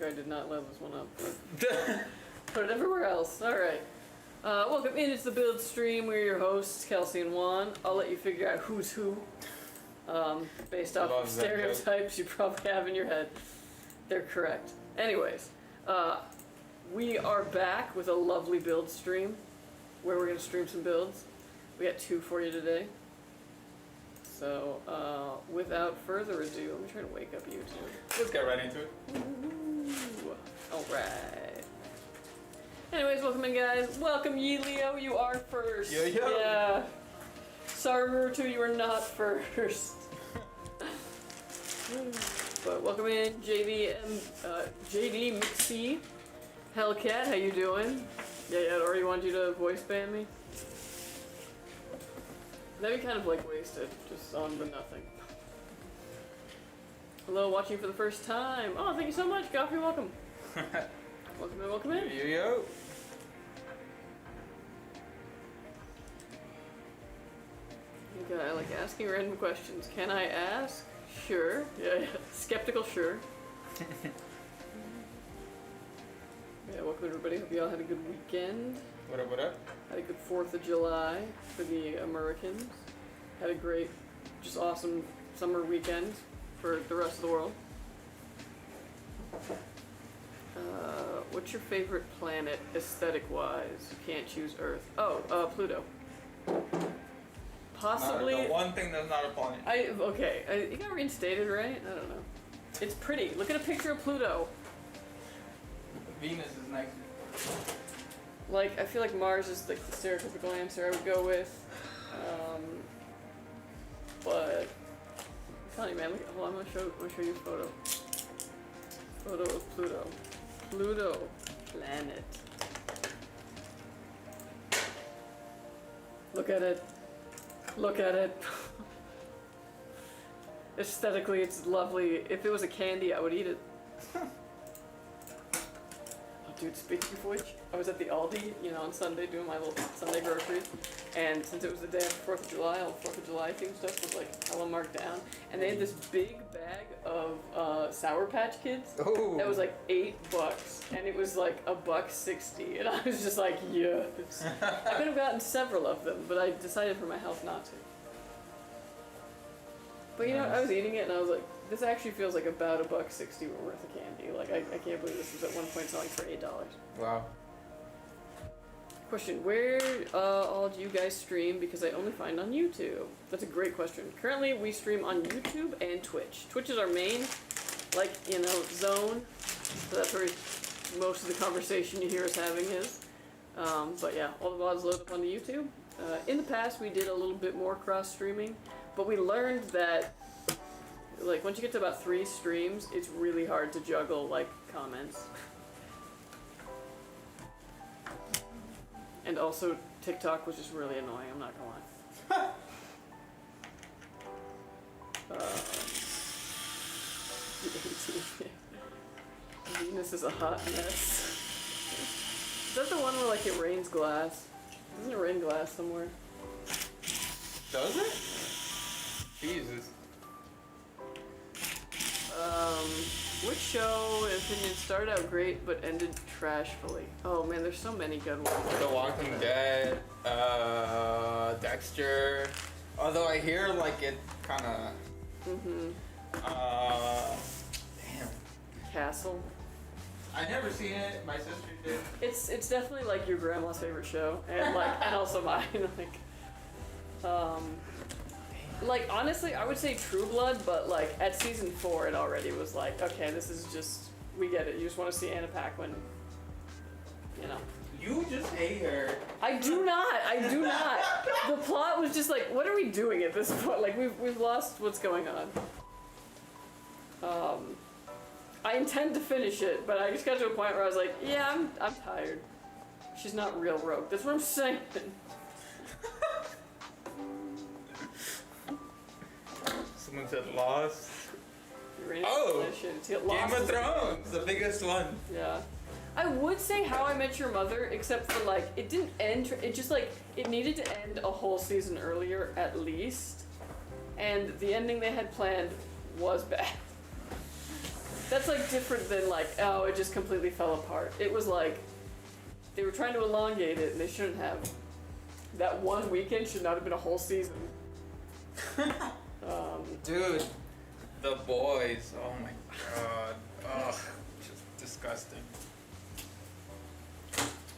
like I did not let this one up. Put it everywhere else. Alright. Welcome in. It's the Build Stream. We're your hosts, Kelsey and Juan. I'll let you figure out who's who. Based off of stereotypes you probably have in your head. They're correct. Anyways, we are back with a lovely build stream where we're going to stream some builds. We got 2 for you today. So, without further ado, let me try to wake up YouTube. Let's get right into it. Alright. Anyways, welcome in, guys. Welcome, Yi Leo. You are first. Yo. Yeah. Sorry, 2, you are not first. But welcome in, JD McSee. Hellcat, how you doing? Yeah, I already wanted you to voice ban me. That'd be kind of like wasted, just on the nothing. Hello, watching for the first time. Oh, thank you so much, Goffrey, welcome. Welcome in. Yo. You guy, I like asking random questions. Can I ask? Sure. Yeah. Skeptical, sure. Yeah, welcome everybody. Hope you all had a good weekend. What up? Had a good 4th of July for the Americans. Had a great, just awesome summer weekend for the rest of the world. What's your favorite planet aesthetic-wise? You can't choose Earth. Oh, Pluto. Possibly. The one thing that's not a planet. It got reinstated, right? I don't know. It's pretty. Look at a picture of Pluto. Venus is next. Like, I feel like Mars is like the stereotypical answer I would go with. But I'm telling you, man. Look, hold on, I'm gonna show you a photo. Photo of Pluto. Pluto planet. Look at it. Look at it. Aesthetically, it's lovely. If it was a candy, I would eat it. Dude, speaking of which, I was at the Aldi, on Sunday doing my little Sunday groceries, and since it was the day after 4th of July, all the 4th of July themed stuff was like hella marked down, and they had this big bag of Sour Patch Kids that was like $8, and it was like $1.60, and I was just like, yes. I could have gotten several of them, but I decided for my health not to. But I was eating it, and I was like, this actually feels like about $1.60 worth of candy. Like, I can't believe this was at one point selling for $8. Wow. Question, where all do you guys stream? Because I only find on YouTube. That's a great question. Currently, we stream on YouTube and Twitch. Twitch is our main, zone. So that's where most of the conversation you hear us having is. But yeah, all the VODs load up onto YouTube. In the past, we did a little bit more cross-streaming, but we learned that once you get to about 3 streams, it's really hard to juggle, comments. And also, TikTok was just really annoying, I'm not gonna lie. Venus is a hot mess. Is that the one where, it rains glass? Doesn't it rain glass somewhere? Does it? Jesus. Which show, in opinion, started out great but ended trashfully? Oh man, there's so many good ones. The Walking Dead, Dexter. Although I hear it kinda. Damn. Castle. I never seen it. My sister did. It's definitely your grandma's favorite show, and and also mine. Honestly, I would say True Blood, but at season 4, it already was okay, this is just, we get it. You just want to see Anna Paquin, You just hate her. I do not. The plot was just what are we doing at this point? We've lost what's going on. I intend to finish it, but I just got to a point where I was like, yeah, I'm tired. She's not real rogue. That's what I'm saying. Someone said Lost. Oh! Game of Thrones, the biggest one. Yeah. I would say How I Met Your Mother, except for it didn't end, it just it needed to end a whole season earlier at least, and the ending they had planned was bad. That's like different than like, oh, it just completely fell apart. It was like, they were trying to elongate it and they shouldn't have. That one weekend should not have been a whole season. Dude, the boys. Oh my god. Ugh, just disgusting.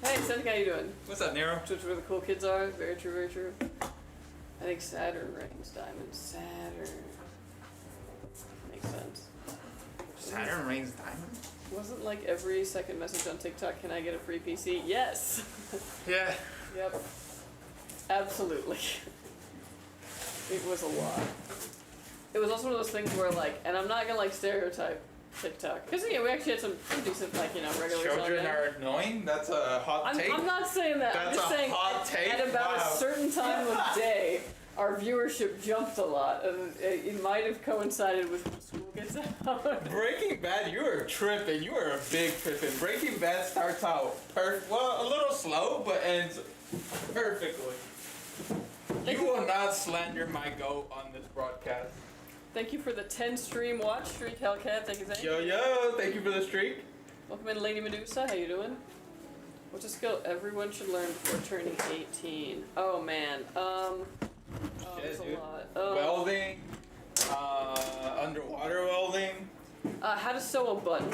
Hey, Seth, how you doing? What's up, Nero? Which where the cool kids are. Very true, very true. I think Saturn reigns diamond. Saturn. Makes sense. Saturn reigns diamond? Wasn't like every second message on TikTok, can I get a free PC? Yes! Yeah. Yep. Absolutely. It was a lot. It was also one of those things where like, and I'm not gonna like stereotype TikTok. Because yeah, we actually had some pretty decent like, you know, regulars on Children there. are annoying? That's a hot take. I'm not saying that. I'm That's just a saying hot take? at about Wow. a certain time of day, our viewership jumped a lot. It might have coincided with when school gets out. Breaking Bad, you were tripping. You were a big tripping. Breaking Bad starts out well, a little slow, but ends perfectly. You will not slander my goat on this broadcast. Thank you for the 10 stream watch streak, Hellcat. Thank you. Yo, thank you for the streak. Welcome in, Lady Medusa. How you doing? What's a skill everyone should learn before turning 18? Oh man. There's Shit, dude. a lot. Welding, underwater welding. How to sew a button.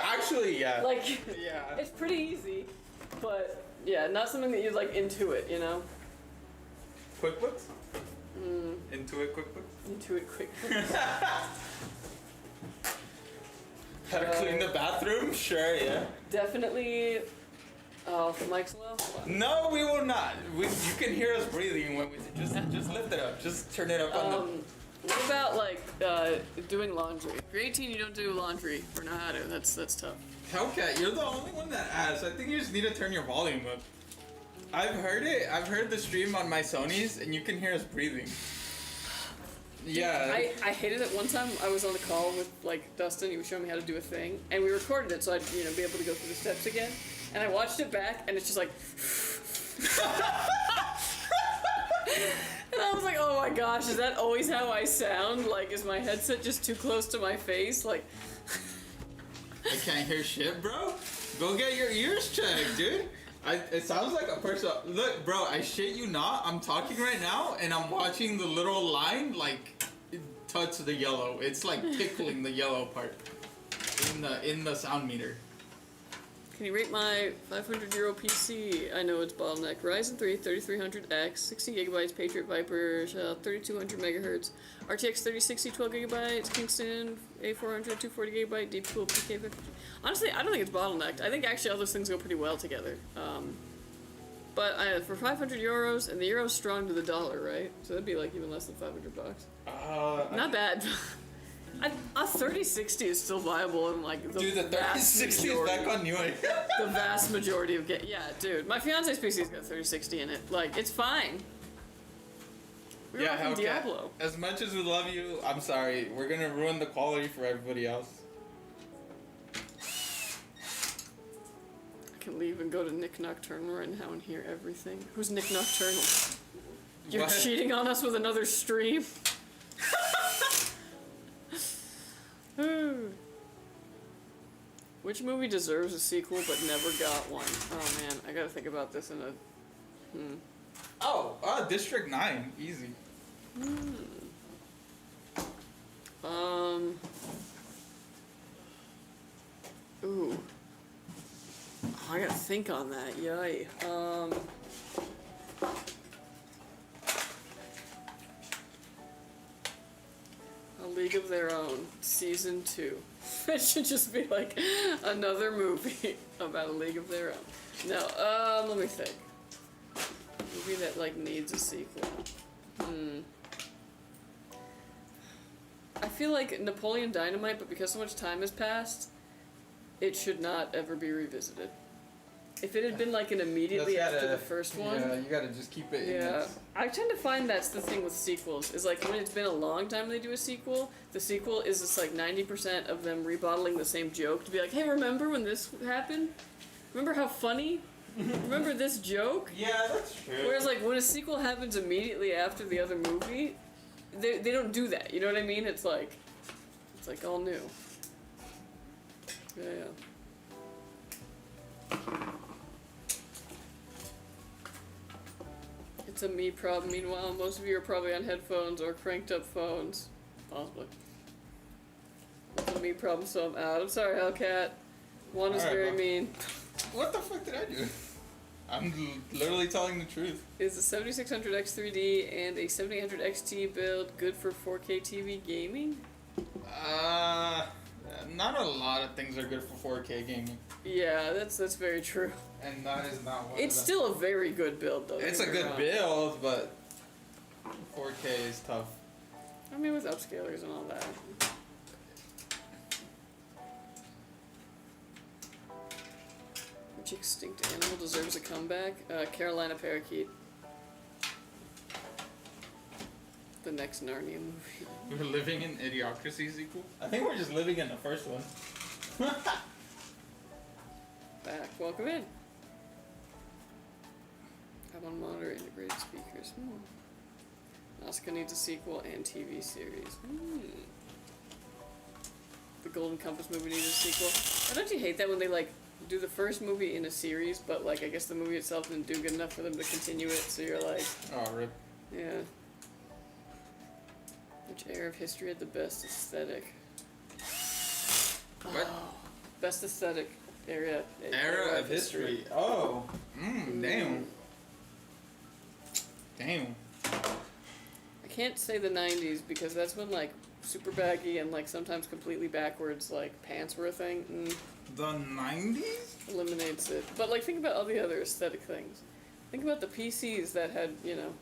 Actually, yeah. Like, Yeah. it's pretty easy, but yeah, not something that you like intuit, you know? QuickBooks? Intuit QuickBooks? Intuit quick. How to clean the bathroom? Sure, yeah. Definitely. Oh, the mic's low? No, we will not. You can hear us breathing when we just lift it up. Just turn it up on the. What about like doing laundry? If you're 18, you don't do laundry or know how to. That's tough. Hellcat, you're the only one that asks. I think you just need to turn your volume up. I've heard it. I've heard the stream on my Sonys, and you can hear us breathing. Yeah. I hated it one time. I was on a call with like Dustin. He was showing me how to do a thing, and we recorded it so I'd be able to go through the steps again. And I watched it back, and it's just like. And I was like, oh my gosh, is that always how I sound? Like, is my headset just too close to my face? Like. I can't hear shit, bro. Go get your ears checked, dude. It sounds like a person. Look, bro, I shit you not. I'm talking right now, and I'm watching the little line like touch the yellow. It's like tickling the yellow part in the sound meter. Can you rate my €500 PC? I know it's bottleneck. Ryzen 3 3300X, 60 gigabytes, Patriot Viper, 3200 megahertz, RTX 3060, 12 gigabytes, Kingston A400, 240 gigabyte, Deep Cool PK50. Honestly, I don't think it's bottlenecked. I think actually all those things go pretty well together. But for €500, and the euro's strong to the dollar, right? So that'd be like even less than $500. Not bad. A 3060 is still viable in like the dude, the 3060 is back on new. The vast majority of yeah, dude. My fiance's PC's got 3060 in it. Like, it's fine. We were rocking Diablo. As much as we love you, I'm sorry. We're gonna ruin the quality for everybody else. I can leave and go to Nick Nocturnal right now and hear everything. Who's Nick Nocturnal? You're What? cheating on us with another stream? Which movie deserves a sequel but never got one? Oh man, I gotta think about this in a... District 9. Easy. Ooh. Oh, I gotta think on that, yay. A League of Their Own, Season 2. It should just be like another movie about a League of Their Own. No, let me think. Movie that like needs a sequel. I feel like Napoleon Dynamite, but because so much time has passed, it should not ever be revisited. If it had been like an immediately after the first one. Yeah, you gotta just keep it in its... I tend to find that's the thing with sequels, is like when it's been a long time they do a sequel, the sequel is just like 90% of them rebottling the same joke to be like, hey, remember when this happened? Remember how funny? Remember this joke? Yeah, that's true. Whereas like when a sequel happens immediately after the other movie, they don't do that, you know what I mean? It's like all new. Yeah. It's a me problem. Meanwhile, most of you are probably on headphones or cranked up phones. Possibly. It's a me problem, so I'm out. I'm sorry, Hellcat. One is very mean. What the fuck did I do? I'm literally telling the truth. Is the 7600X 3D and a 7800 XT build good for 4K TV gaming? Not a lot of things are good for 4K gaming. Yeah, that's very true. And that is not one It's of them. still a very good build, though. It's a good build, but 4K is tough. I mean, with upscalers and all that. Which extinct animal deserves a comeback? Carolina parakeet. The next Narnia movie. We're living in Idiocracy sequel? I think we're just living in the first one. Back. Welcome in. Have on monitor integrated speakers. Asuka needs a sequel and TV series. The Golden Compass movie needs a sequel. Don't you hate that when they like do the first movie in a series, but like I guess the movie itself didn't do good enough for them to continue it, so you're like, oh, rip. yeah. Which era of history had the best aesthetic? What? Oh, best aesthetic era Of history. Oh. Damn. Damn. I can't say the 90s because that's when like super baggy and like sometimes completely backwards like pants were a thing. The 90s? Eliminates it. But like think about all the other aesthetic things. Think about the PCs that had, you know,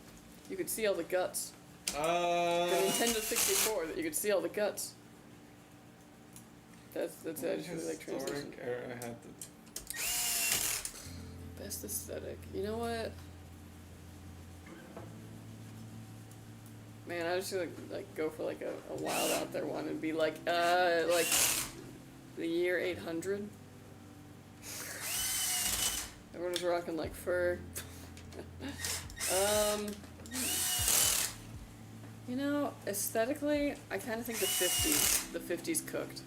you could see all the guts. The Nintendo 64 that you could see all the guts. That's actually like transition. Era I had the... Best aesthetic. You know what? Man, I was just like go for like a wild out there one and be like the year 800. Everyone was rocking like fur. You know, aesthetically, I kind of think the 50s cooked.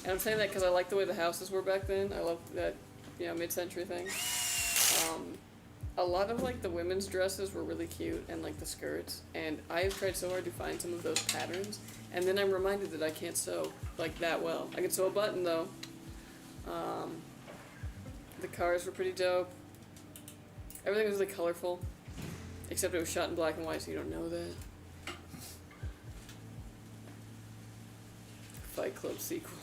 And I'm saying that because I like the way the houses were back then. I love that, you know, mid-century thing. A lot of like the women's dresses were really cute and like the skirts. And I've tried so hard to find some of those patterns. And then I'm reminded that I can't sew like that well. I can sew a button though. The cars were pretty dope. Everything was really colorful. Except it was shot in black and white, so you don't know that. Fight Club sequel.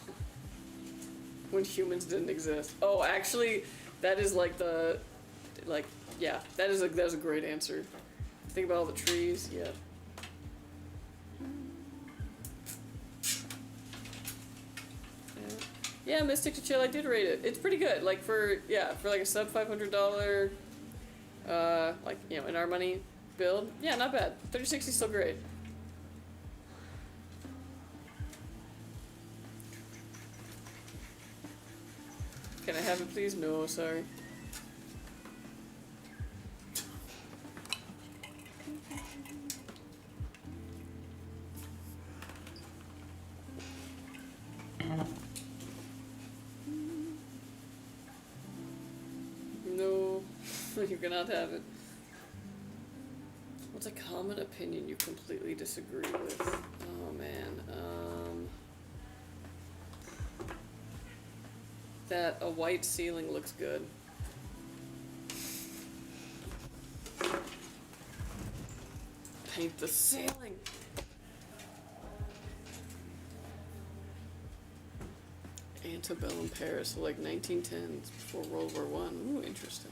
When humans didn't exist. Oh, actually, that is like the, like, yeah, that is a great answer. Think about all the trees, yeah. Yeah, Mystic to Chill, I did rate it. It's pretty good. Like for like a sub $500, like, you know, in our money build. Yeah, not bad. 3060 is still great. Can I have it, please? No, sorry. No, you cannot have it. What's a common opinion you completely disagree with? Oh man, that a white ceiling looks good. Paint the ceiling! Antebellum Paris, so like 1910s before World War I. Ooh, interesting.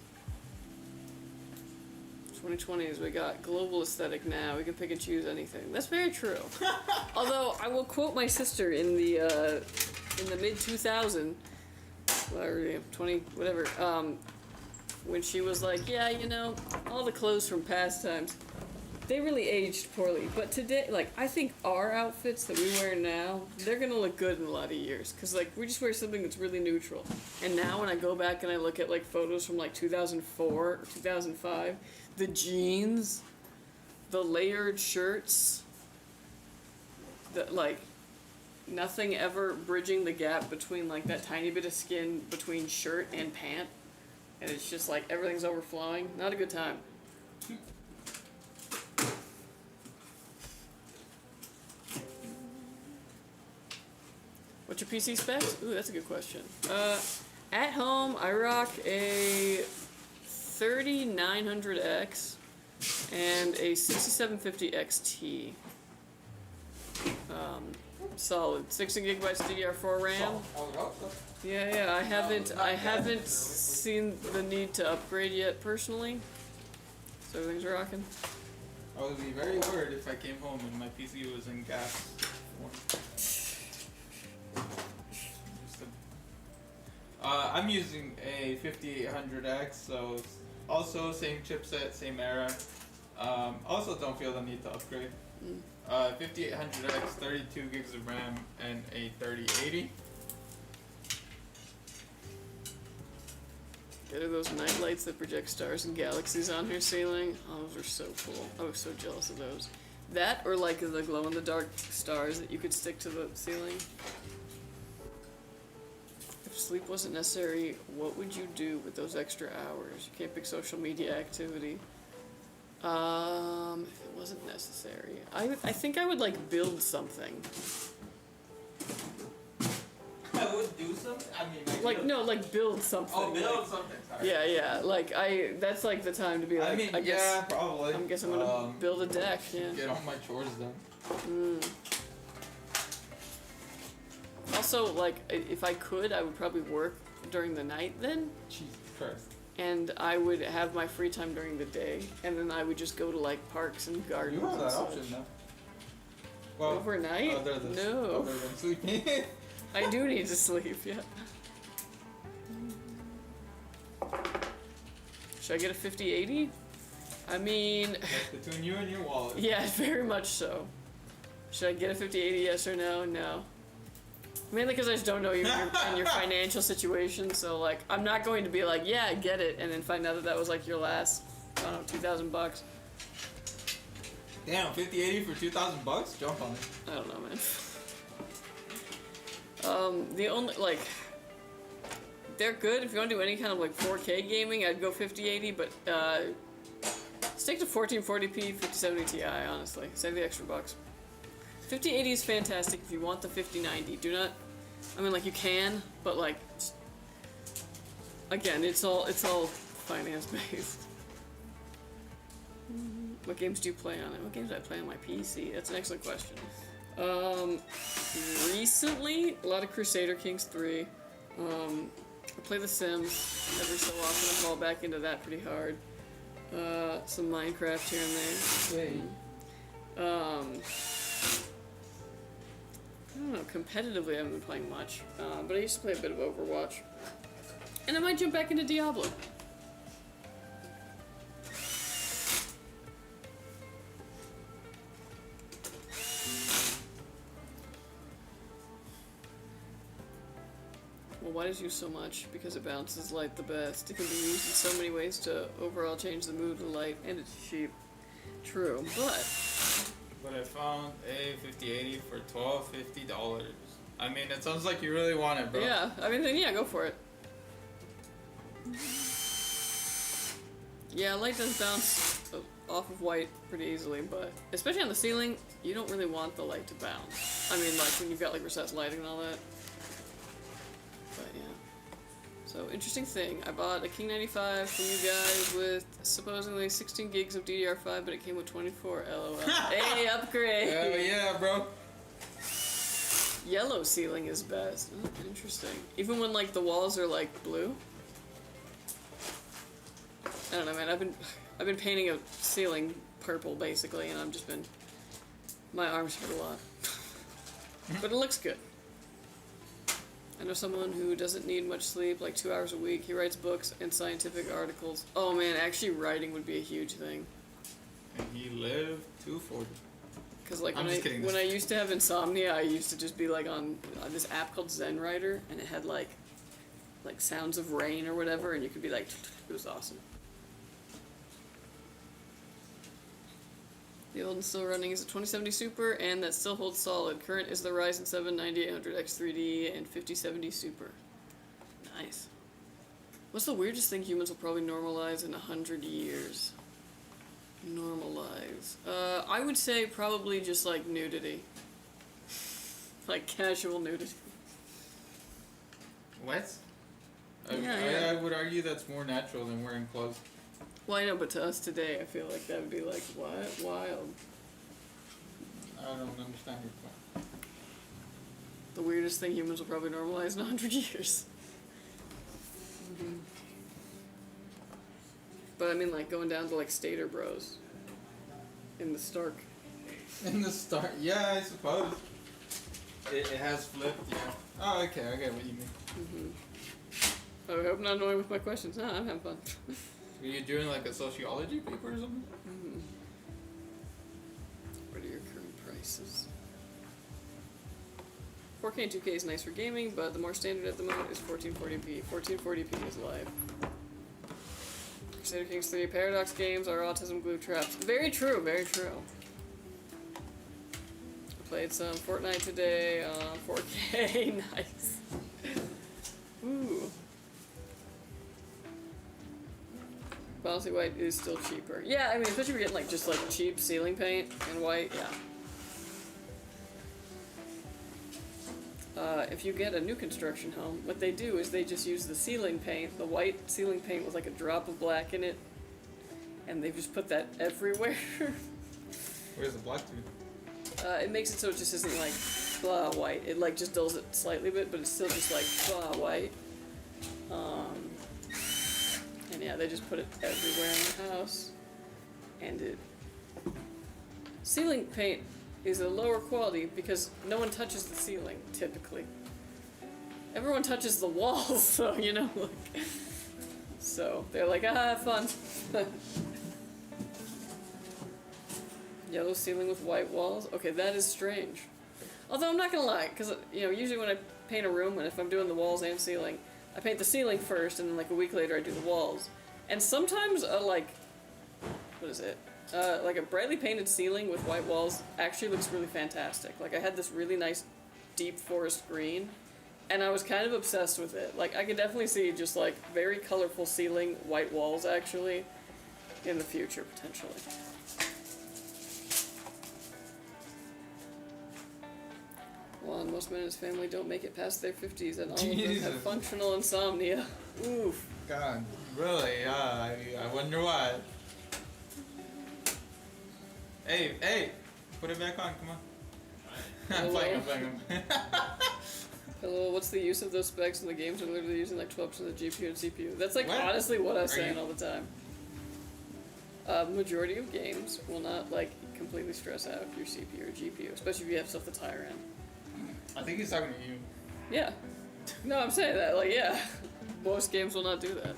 2020s, we got global aesthetic now. We can pick and choose anything. That's very true. Although I will quote my sister in the mid 2000s, or 20 whatever, when she was like, yeah, you know, all the clothes from past times, they really aged poorly. But today, like, I think our outfits that we wear now, they're gonna look good in a lot of years. Cause like, we just wear something that's really neutral. And now when I go back and I look at like photos from like 2004 or 2005, the jeans, the layered shirts, the like, nothing ever bridging the gap between like that tiny bit of skin between shirt and pant, and it's just like everything's overflowing. Not a good time. What's your PC specs? Ooh, that's a good question. At home, I rock a 3900X and a 6750 XT. Solid. 60 gigabytes DDR4 RAM. Yeah. I haven't seen the need to upgrade yet personally. So everything's rocking. I would be very worried if I came home and my PC was in gas form. I'm using a 5800X, so also same chipset, same era. Also don't feel the need to upgrade. 5800X, 32 gigs of RAM, and a 3080. Get her those night lights that project stars and galaxies on her ceiling. Oh, those are so cool. I was so jealous of those. That or like the glow-in-the-dark stars that you could stick to the ceiling. If sleep wasn't necessary, what would you do with those extra hours? You can't pick social media activity. If it wasn't necessary, I think I would like build something. I would do something? I mean, like build something. Oh, build something, sorry. Yeah, like that's like the time to be like, I guess, yeah, probably. I guess I'm gonna build a deck, yeah. Get all my chores done. Also, like, if I could, I would probably work during the night then. Jesus Christ. And I would have my free time during the day, and then I would just go to like parks and gardens. You have that option now. Well, overnight? Other than sleeping. I do need to sleep, yeah. Should I get a 5080? I mean... That's between you and your wallet. Yeah, very much so. Should I get a 5080, yes or no? No. Mainly because I just don't know you and your financial situation, so like, I'm not going to be like, yeah, I get it, and then find out that that was like your last, I don't know, $2,000. Damn, 5080 for $2,000? Jump on it. I don't know, man. The only, like, they're good if you want to do any kind of like 4K gaming, I'd go 5080, but stick to 1440p, 5070 Ti, honestly. Save the extra bucks. 5080 is fantastic if you want the 5090. Do not, I mean, like, you can, but like, again, it's all finance based. What games do you play on it? What games do I play on my PC? That's an excellent question. Recently, a lot of Crusader Kings 3. I play The Sims every so often. I fall back into that pretty hard. Some Minecraft here and there. I don't know, competitively I haven't been playing much, but I used to play a bit of Overwatch. And I might jump back into Diablo. Well, why does it use so much? Because it balances light the best. It can be used in so many ways to overall change the mood of the light, and it's cheap. True, but I found a 5080 for $1,250. I mean, it sounds like you really want it, bro. yeah, I mean, then yeah, go for it. Yeah, light does bounce off of white pretty easily, but especially on the ceiling, you don't really want the light to bounce. I mean, like when you've got like recessed lighting and all that. But yeah. So, interesting thing. I bought a King 95 from you guys with supposedly 16 gigs of DDR5, but it came with 24. LOL. Hey, upgrade! Hell yeah, bro. Yellow ceiling is best. Oh, interesting. Even when like the walls are like blue. I don't know, man. I've been painting a ceiling purple basically, and I've just been, my arms hurt a lot. But it looks good. I know someone who doesn't need much sleep, like 2 hours a week. He writes books and scientific articles. Oh man, actually writing would be a huge thing. And he lived 240. Cause like when I used to have insomnia, I used to just be like on this app called Zen Writer, and it had like sounds of rain or whatever, and you could be like, it was awesome. The old and still running is a 2070 Super, and that still holds solid. Current is the Ryzen 7 9800X 3D and 5070 Super. Nice. What's the weirdest thing humans will probably normalize in 100 years? Normalize. I would say probably just like nudity. Like casual nudity. What? Yeah. I would argue that's more natural than wearing clothes. Well, I know, but to us today, I feel like that would be like, what? Wild. I don't understand your point. The weirdest thing humans will probably normalize in 100 years. But I mean, like, going down to, like, Stater Bros. In the Stark. In the start, yeah, I suppose. It has flipped, yeah. Oh, okay, I get what you mean. I hope I'm not annoying with my questions. Nah, I'm having fun. Are you doing, like, a sociology paper or something? What are your current prices? 4K and 2K is nice for gaming, but the more standard at the moment is 1440p. 1440p is live. Crusader Kings 3 Paradox games are autism glue traps. Very true, very true. I played some Fortnite today on 4K. Nice. Ooh. Bouncy white is still cheaper. Yeah, I mean, especially if you're getting like just like cheap ceiling paint and white, yeah. If you get a new construction home, what they do is they just use the ceiling paint, the white ceiling paint with like a drop of black in it, and they just put that everywhere. Where's the black to? It makes it so it just isn't like blah white. It like just dulls it slightly bit, but it's still just like blah white. And yeah, they just put it everywhere in the house. And it... Ceiling paint is a lower quality because no one touches the ceiling, typically. Everyone touches the walls, so, you know, like... So, they're like, ah, have fun. Yellow ceiling with white walls? Okay, that is strange. Although, I'm not gonna lie, because, you know, usually when I paint a room, and if I'm doing the walls and ceiling, I paint the ceiling first, and then like a week later I do the walls. And sometimes like, what is it? Like a brightly painted ceiling with white walls actually looks really fantastic. Like I had this really nice deep forest green, and I was kind of obsessed with it. Like I could definitely see just like very colorful ceiling, white walls actually, in the future potentially. Well, most men in his family don't make it past their 50s, and all of them have functional insomnia. Oof. God, really? I wonder why. Hey, put it back on, come on. I'm playing. Hello, what's the use of those specs in the games? I'm literally using like 12% of the GPU and CPU. That's like What? honestly what I was saying all the time. Majority of games will not like completely stress out your CPU or GPU, especially if you have stuff that's higher end. I think he's talking to you. Yeah. No, I'm saying that, like, yeah. Most games will not do that.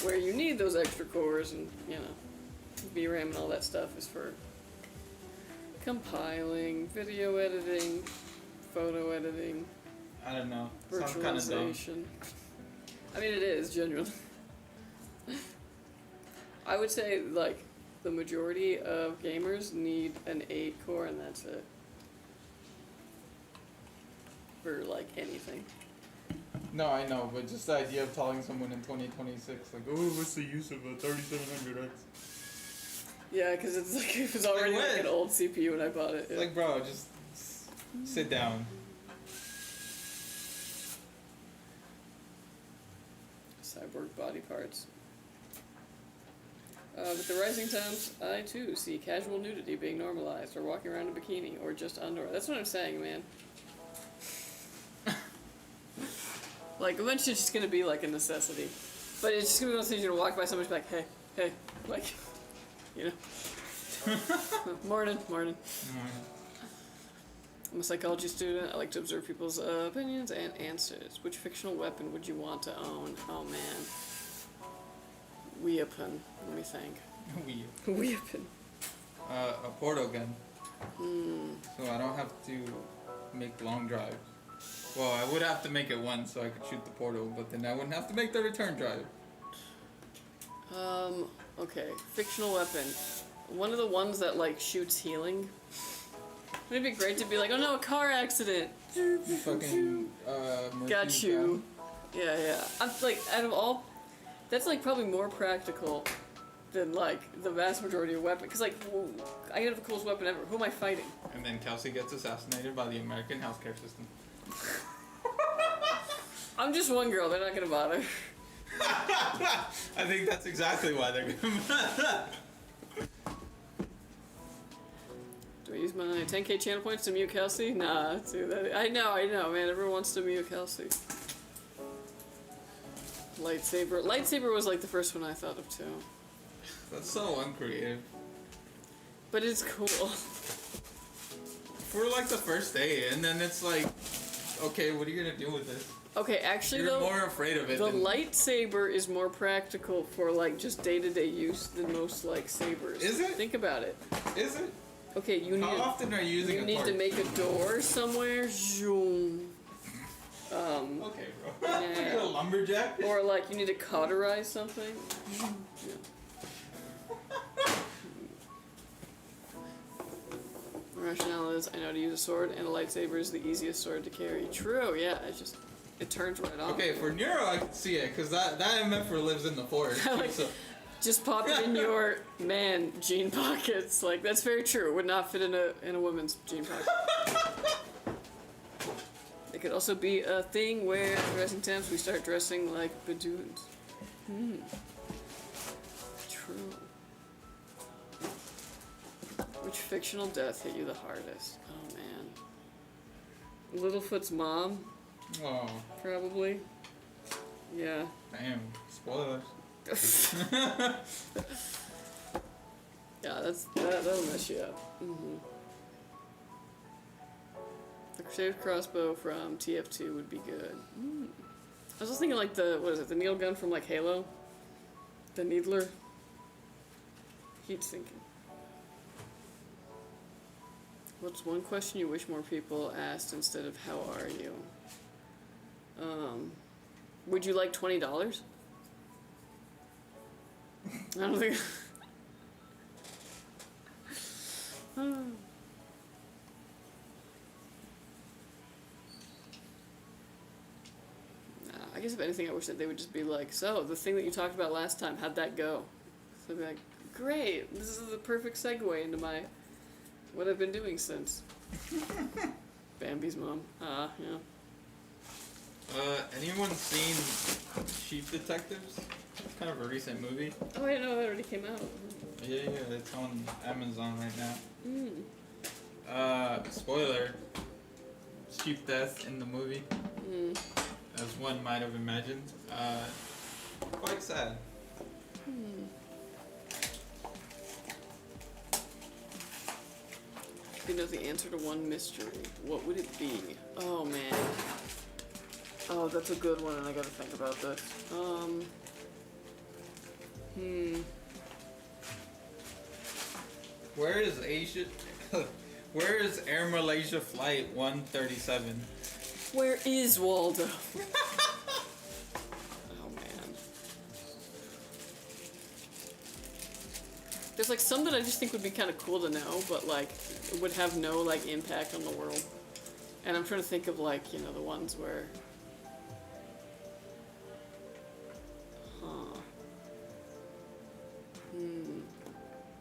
Where you need those extra cores and, you know, VRAM and all that stuff is for compiling, video editing, photo editing, I don't know. Sounds kind of dumb. virtualization. I mean, it is, genuinely. I would say, like, the majority of gamers need an 8 core and that's it. For like anything. No, I know, but just the idea of telling someone in 2026, like, oh, what's the use of a 3700X? Yeah, because it's like it was already like an old CPU when I bought it. Yeah. Like, bro, just sit down. Cyborg body parts. With the rising temps, I too see casual nudity being normalized, or walking around in a bikini, or just underwear. That's what I'm saying, man. Like, eventually it's just gonna be like a necessity. But it's just gonna be one of those things you're gonna walk by somebody and be like, hey, like, you know. Morning. I'm a psychology student. I like to observe people's opinions and answers. Which fictional weapon would you want to own? Oh man. Weapon. Let me think. Weapon. A portal gun. So I don't have to make long drives. Well, I would have to make it once so I could shoot the portal, but then I wouldn't have to make the return drive. Okay. Fictional weapon. one of the ones that like shoots healing. It'd be great to be like, oh no, a car accident. Fucking Got you. Yeah, yeah. I'm like, out of all, that's like probably more practical than like the vast majority of weapons. Cause like, I have the coolest weapon ever. Who am I fighting? And then Kelsey gets assassinated by the American healthcare system. I'm just one girl. They're not gonna bother. I think that's exactly why they're gonna. Do I use my 10k channel points to mute Kelsey? Nah, dude, I know, man. Everyone wants to mute Kelsey. Lightsaber was like the first one I thought of too. That's so uncreative. But it's cool. For like the first day, and then it's like, okay, what are you gonna do with this? Okay, actually You're though, more afraid of it. the lightsaber is more practical for like just day-to-day use than most like sabers. Is it? Think about it. Is it? Okay, you need. How often are you using You a need torch? to make a door somewhere. Zoom. Okay, bro. Yeah. You're a lumberjack. Or like you need to cauterize something. Yeah. The rationale is I know how to use a sword, and a lightsaber is the easiest sword to carry. True, yeah. It turns right on. Okay, for Nero, I can see it, because that MF lives in the forest. Like, so. just pop it in your jean pockets. Like that's very true. It would not fit in a woman's jean pocket. It could also be a thing where dressing temps we start dressing like Badoons. True. Which fictional death hit you the hardest? Oh man. Littlefoot's mom? Oh. Probably. Yeah. Damn. Spoilers. Yeah, that'll mess you up. The Crusader crossbow from TF2 would be good. I was just thinking like the needle gun from like Halo? The Needler? Heat sinking. What's one question you wish more people asked instead of how are you? Would you like $20? I don't think... I guess if anything, I wish that they would just be like, so, the thing that you talked about last time, how'd that go? So I'd be like, great, this is the perfect segue into what I've been doing since. Bambi's mom. Yeah. Anyone seen Sheep Detectives? It's kind of a recent movie. Oh, I didn't know that already came out. Yeah, it's on Amazon right now. Spoiler. Sheep death in the movie. As one might have imagined. Quite sad. If you know the answer to one mystery, what would it be? Oh, man. Oh, that's a good one, and I gotta think about this. Where is Asia? Where is Air Malaysia Flight 137? Where is Waldo? Oh, man. There's like some that I just think would be kind of cool to know, but like it would have no like impact on the world. And I'm trying to think of like, the ones where...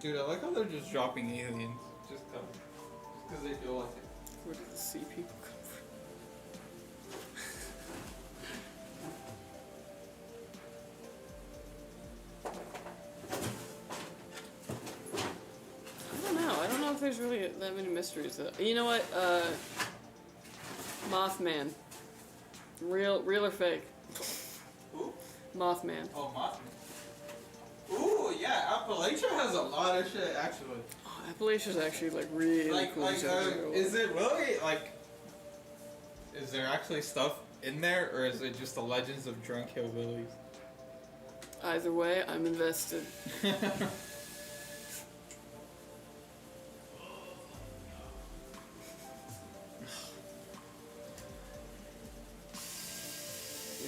Dude, I like how they're just dropping aliens. Just because they feel like it. Where did the sea people come from? I don't know if there's really that many mysteries. You know what? Mothman. Real or fake? Who? Mothman. Oh, Mothman. Ooh, yeah, Appalachia has a lot of shit, actually. Oh, Appalachia's actually like really cool. Is it really, is there actually stuff in there, or is it just the legends of drunk hillbillies? Either way, I'm invested. You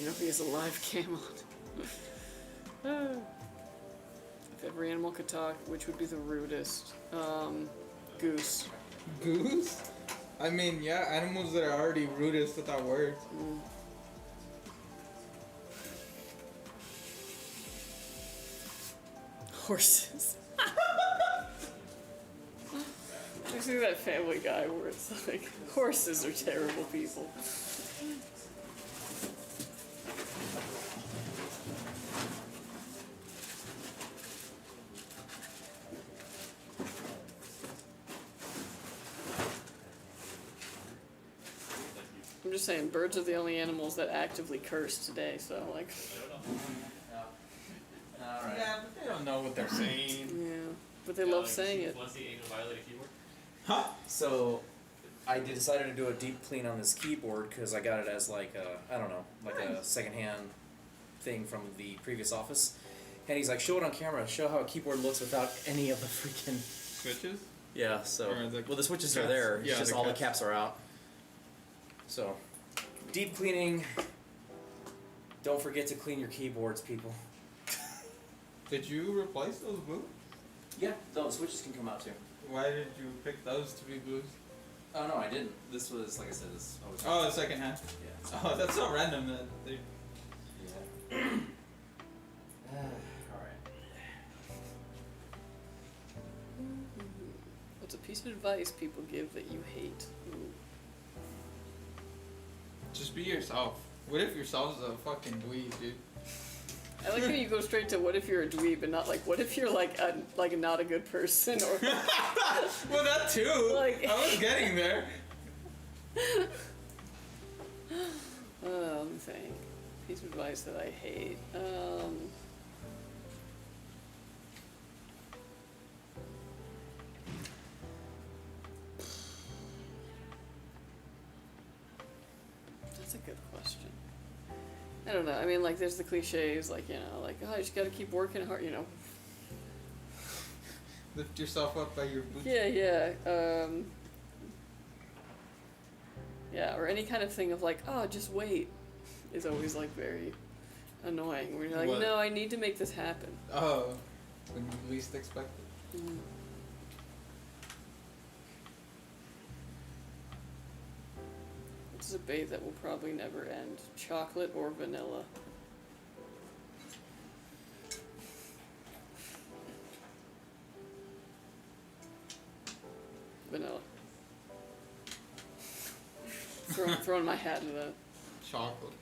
know, he has a live cam on. I If every animal could talk, which would be the rudest? Goose. Goose? I mean, yeah, animals that are already rudest without words. Mm. Horses. I see that Family Guy where it's like, horses are terrible people. I'm just saying, birds are the only animals that actively curse today, so like... Alright. Yeah, but they don't know what they're saying. Yeah, but they love saying it. What's the age of violated keyboard? Huh? So, I decided to do a deep clean on this keyboard because I got it as like a, I don't know, like a secondhand thing from the previous office. And he's like, show it on camera, show how a keyboard looks without any of the freaking... Switches? Yeah, so... Or the well, the switches are caps. there, it's Yeah, just the all caps. the caps are out. So, deep cleaning. Don't forget to clean your keyboards, people. Did you replace those blues? Yeah, no, the switches can come out too. Why did you pick those to be blues? Oh, no, I didn't. This was, like I said, this... Oh, the second hand. Yeah. Oh, that's so random that they... Yeah. Alright. What's a piece of advice people give that you hate? Ooh. Just be yourself. What if yourself's a fucking dweeb, dude? I like how you go straight to what if you're a dweeb and not like what if you're like not a good person or Well, that too. Like- I was getting there. let me think. Piece of advice that I hate. That's a good question. I don't know. I mean, like, there's the cliches, like, you know, like, oh, you just gotta keep working hard, you know. Lift yourself up by your boots. Yeah. Yeah, or any kind of thing of like, oh, just wait, is always like very annoying. Where you're like, What? no, I need to make this happen. Oh, when you least expect it. Mm. What's a debate that will probably never end? Chocolate or vanilla? Vanilla. Throwing my hat into that. Chocolate.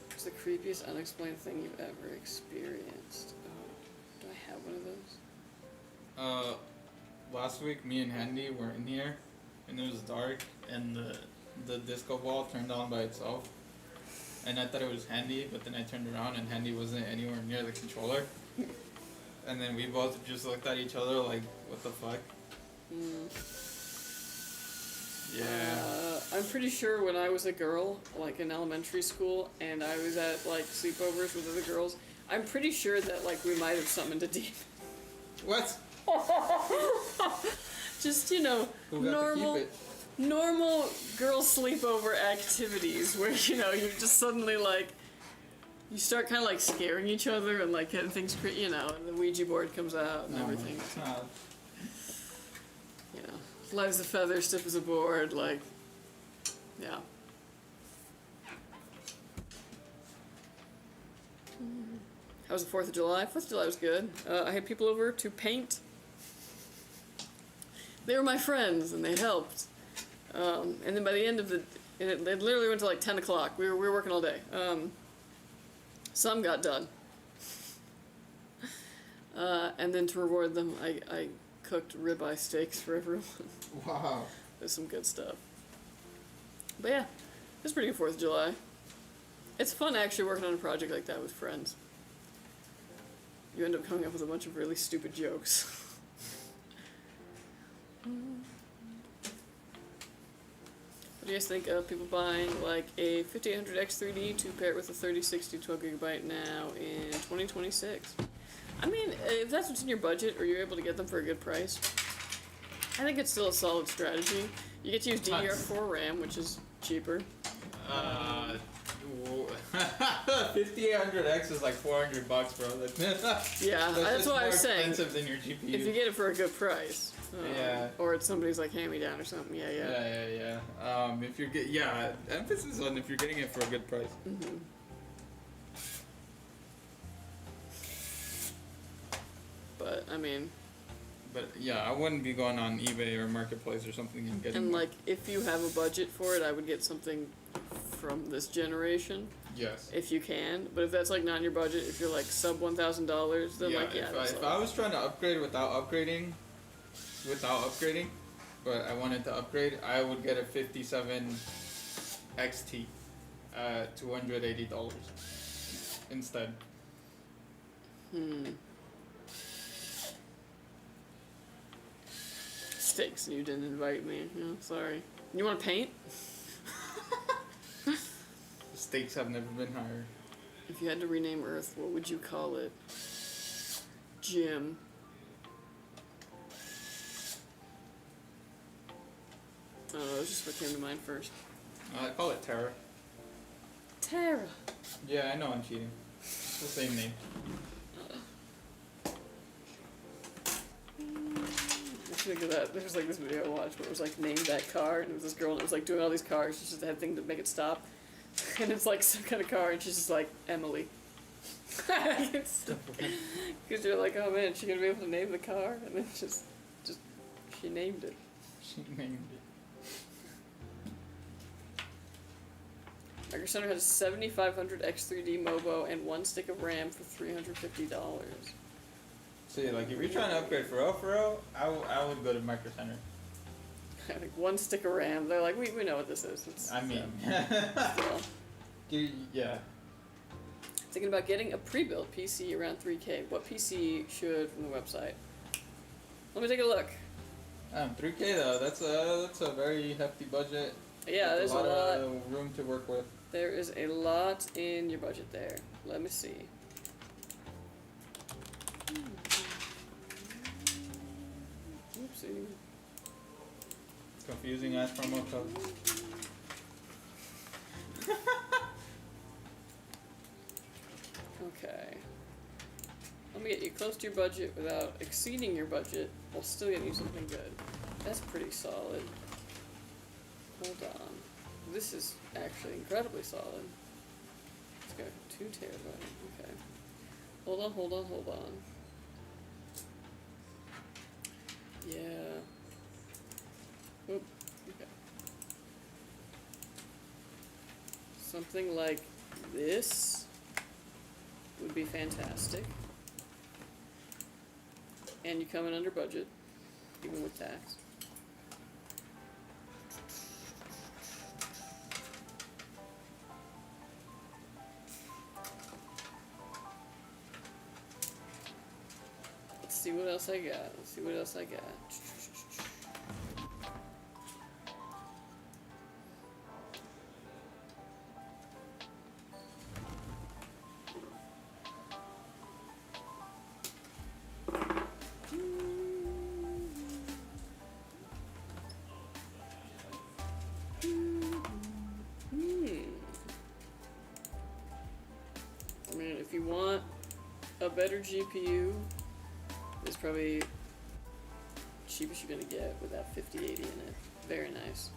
What's the creepiest unexplained thing you've ever experienced? Oh, do I have one of those? Last week me and Handy were in here, and it was dark, and the disco ball turned on by itself. And I thought it was Handy, but then I turned around and Handy wasn't anywhere near the controller. And then we both just looked at each other like, what the fuck? Yeah. I'm pretty sure when I was a girl, like in elementary school, and I was at like sleepovers with other girls, I'm pretty sure that like we might have summoned a demon. What? Just, you know, Who got to keep it? normal girl sleepover activities where, you know, you're just suddenly like, you start kind of like scaring each other and like getting things, you know, and the Ouija board comes out and everything. You know, light as a feather, stiff as a board, like, yeah. How was the 4th of July? 4th of July was good. I had people over to paint. They were my friends and they helped. And then by the end of it literally went to like 10 o'clock. We were working all day. Some got done. And then to reward them, I cooked ribeye steaks for everyone. Wow. There's some good stuff. But yeah, it was pretty good 4th of July. It's fun actually working on a project like that with friends. You end up coming up with a bunch of really stupid jokes. What do you guys think of people buying like a 5800X3D to pair it with a 3060 12GB now in 2026? I mean, if that's what's in your budget or you're able to get them for a good price, I think it's still a solid strategy. You get to use DDR4 RAM, which is cheaper. 5800X is like $400, bro. Yeah, that's just what I more was saying. expensive than your GPU. If you get it for a good price. Yeah. Or it's somebody's like hand-me-down or something. Yeah. If you're emphasis on if you're getting it for a good price. Mm-hmm. But I mean. But yeah, I wouldn't be going on eBay or Marketplace or something and getting. And like, if you have a budget for it, I would get something from this generation. Yes. If you can, but if that's like not in your budget, if you're like sub $1,000, then if I was trying to upgrade without upgrading, but I wanted to upgrade, I would get a 57 XT, $280 instead. Steaks, and you didn't invite me. Sorry. You want to paint? The stakes have never been higher. If you had to rename Earth, what would you call it? Jim. I don't know, that's just what came to mind first. I call it Terra. Terra. Yeah, I know I'm cheating. It's the same name. Think of that. There was like this video I watched where it was like named that car, and it was this girl and it was like doing all these cars. She just had a thing to make it stop, and it's like some kind of car, and she's just like Emily. Because you're like, oh man, she gonna be able to name the car, and then just she named it. She named it. Micro Center has 7500 X3D Mobo and 1 stick of RAM for $350. See, like if you're trying to upgrade for real, I would go to Micro Center. I think 1 stick of RAM. They're like, we know what this is. It's, yeah. Thinking about getting a pre-built PC around 3K. What PC should from the website? Let me take a look. 3K though, that's a very hefty budget. Yeah, there's a lot of room to work with. There is a lot in your budget there. Let me see. Oopsie. Confusing ass promo code. Okay. Let me get you close to your budget without exceeding your budget while still getting you something good. That's pretty solid. Hold on. This is actually incredibly solid. Let's go 2 terabyte. Okay. Hold on. Yeah. Oop. Okay. Something like this would be fantastic. And you come in under budget, even with tax. Let's see what else I got. I mean, if you want a better GPU, it's probably cheapest you're gonna get with that 5080 in it. Very nice.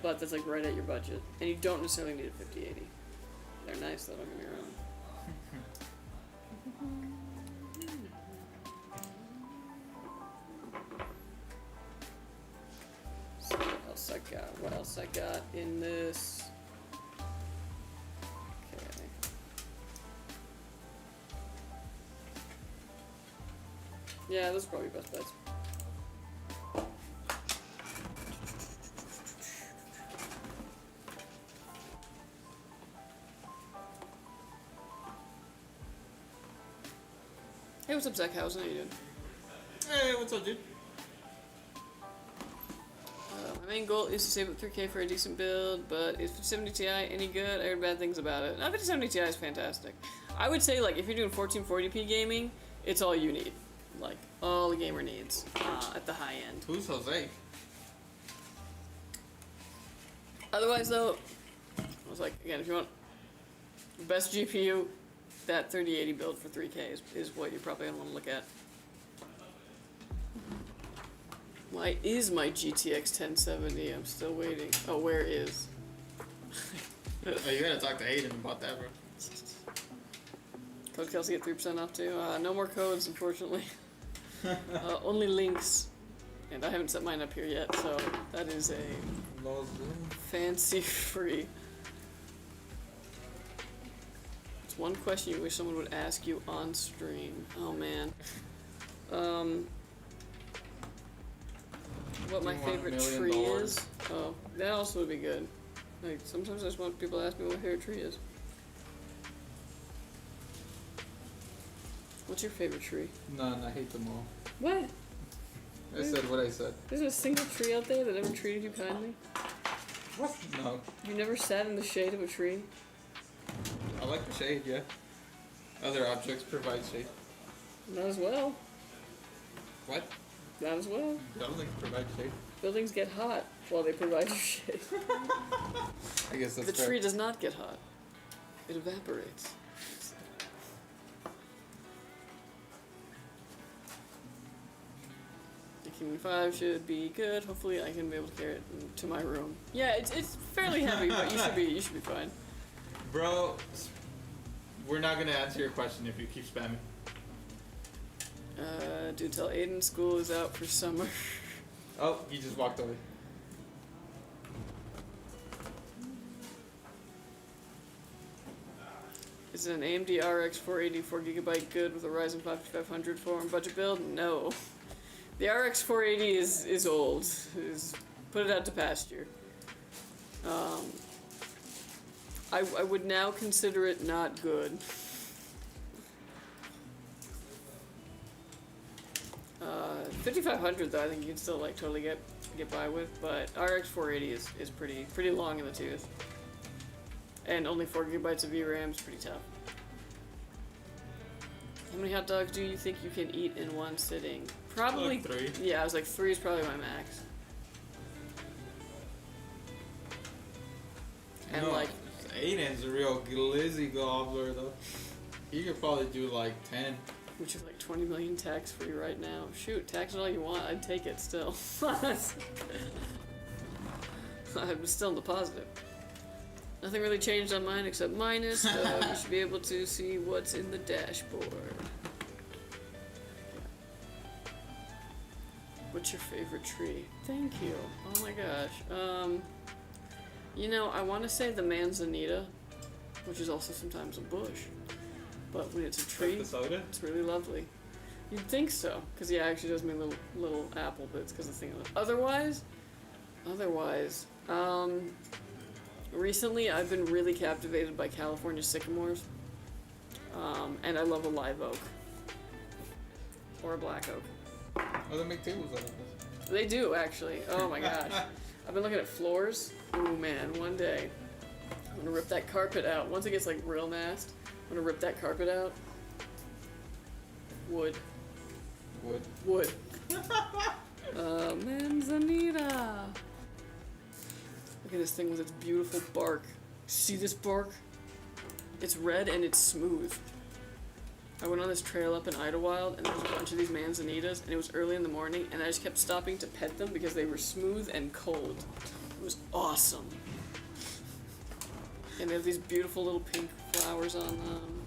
But that's like right at your budget. And you don't necessarily need a 5080. They're nice though, don't get me wrong. So what else I got in this? Okay. Yeah, those are probably best bets. Hey, what's up, Zach? How's it? How you doing? Hey, what's up, dude? My main goal is to save up 3K for a decent build, but is 5070 Ti any good? I heard bad things about it. No, 5070 Ti is fantastic. I would say, like, if you're doing 1440p gaming, it's all you need. Like, all the gamer needs at the high end. Who's Jose? Otherwise, though, I was like, again, if you want Best GPU, that 3080 build for 3K is what you're probably gonna want to look at. Why is my GTX 1070? I'm still waiting. Oh, where is? Oh, you gotta talk to Aiden about that, bro. Code Kelsey at 3% off too. No more codes, unfortunately. Only links. And I haven't set mine up here yet, so that is a fancy free. It's one question you wish someone would ask you on stream. Oh man. What my favorite tree is? Oh, that also would be good. Like, sometimes I just want people to ask me what my favorite tree is. What's your favorite tree? None, I hate them all. What? I said what I said. There's a single tree out there that ever treated you kindly? What? No. You never sat in the shade of a tree? I like the shade, yeah. Other objects provide shade. Not as well. What? Not as well. Buildings provide shade. Buildings get hot while they provide you shade. I guess that's The fair. tree does not get hot. It evaporates. The King 5 should be good. Hopefully I can be able to carry it to my room. Yeah, it's fairly heavy, but you should be fine. Bro, we're not gonna answer your question if you keep spamming. Do tell Aiden school is out for summer. Oh, he just walked away. Is it an AMD RX 480 4GB good with a Ryzen 5500 for budget build? No. The RX 480 is old. Put it out to pasture. I would now consider it not good. 5500 though, I think you can still like totally get by with, but RX 480 is pretty long in the tooth, and only 4GB of VRAM is pretty tough. How many hot dogs do you think you can eat in one sitting? Probably like 3. Yeah, I was like 3 is probably my max. And no, like Aiden's a real glizzy gobbler though. He could probably do like 10. which is like 20 million tax free right now. Shoot, tax it all you want, I'd take it still. I'm still in the positive. Nothing really changed on mine except minus. You should be able to see what's in the dashboard. What's your favorite tree? Thank you. Oh my gosh. You know, I want to say the manzanita, which is also sometimes a bush. But when it's a tree, it's really lovely. You'd think so, because yeah, it actually does make little apple bits because the thing of it. Otherwise, recently I've been really captivated by California sycamores, and I love a live oak or a black oak. Oh, they make tables out of this. They do actually. Oh my gosh, I've been looking at floors. Ooh man, one day I'm gonna rip that carpet out. Once it gets like real masked, I'm gonna rip that carpet out. Wood. Manzanita. Look at this thing with its beautiful bark. See this bark? It's red and it's smooth. I went on this trail up in Idlewild and there was a bunch of these manzanitas and it was early in the morning and I just kept stopping to pet them because they were smooth and cold. It was awesome. And they have these beautiful little pink flowers on them.